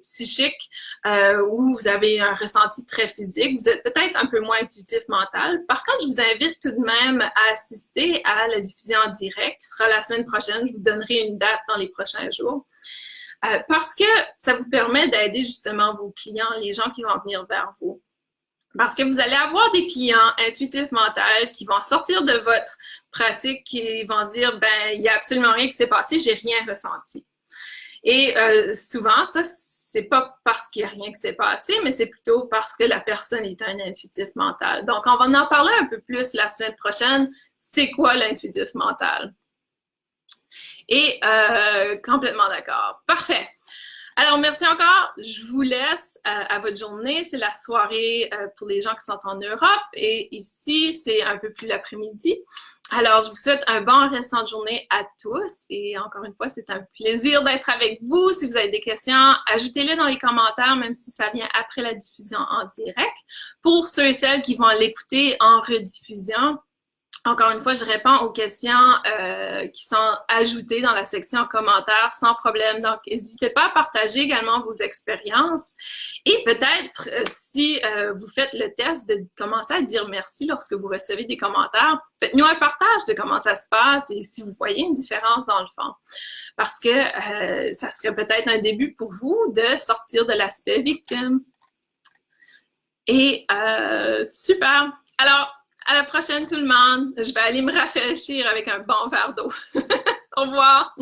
psychique ou vous avez un ressenti très physique, vous êtes peut-être un peu moins intuitif mental. Par contre, je vous invite tout de même à assister à la diffusion en direct qui sera la semaine prochaine. Je vous donnerai une date dans les prochains jours. Parce que ça vous permet d'aider justement vos clients, les gens qui vont venir vers vous. Parce que vous allez avoir des clients intuitifs mentaux qui vont sortir de votre pratique, qui vont se dire, ben, il n'y a absolument rien qui s'est passé, j'ai rien ressenti. Et souvent, ça, c'est pas parce qu'il n'y a rien qui s'est passé, mais c'est plutôt parce que la personne est un intuitif mental. Donc, on va en parler un peu plus la semaine prochaine. C'est quoi l'intuitif mental? Et complètement d'accord. Parfait. Alors, merci encore. Je vous laisse à votre journée. C'est la soirée pour les gens qui sont en Europe et ici, c'est un peu plus l'après-midi. Alors, je vous souhaite un bon restant de journée à tous et encore une fois, c'est un plaisir d'être avec vous. Si vous avez des questions, ajoutez-les dans les commentaires, même si ça vient après la diffusion en direct. Pour ceux et celles qui vont l'écouter en rediffusion, encore une fois, je réponds aux questions qui sont ajoutées dans la section commentaires sans problème. Donc, n'hésitez pas à partager également vos expériences. Et peut-être, si vous faites le test de commencer à dire merci lorsque vous recevez des commentaires, faites-nous un partage de comment ça se passe et si vous voyez une différence dans le fond. Parce que ça serait peut-être un début pour vous de sortir de l'aspect victime. Et super! Alors, à la prochaine tout le monde. Je vais aller me rafraîchir avec un bon verre d'eau. Au revoir!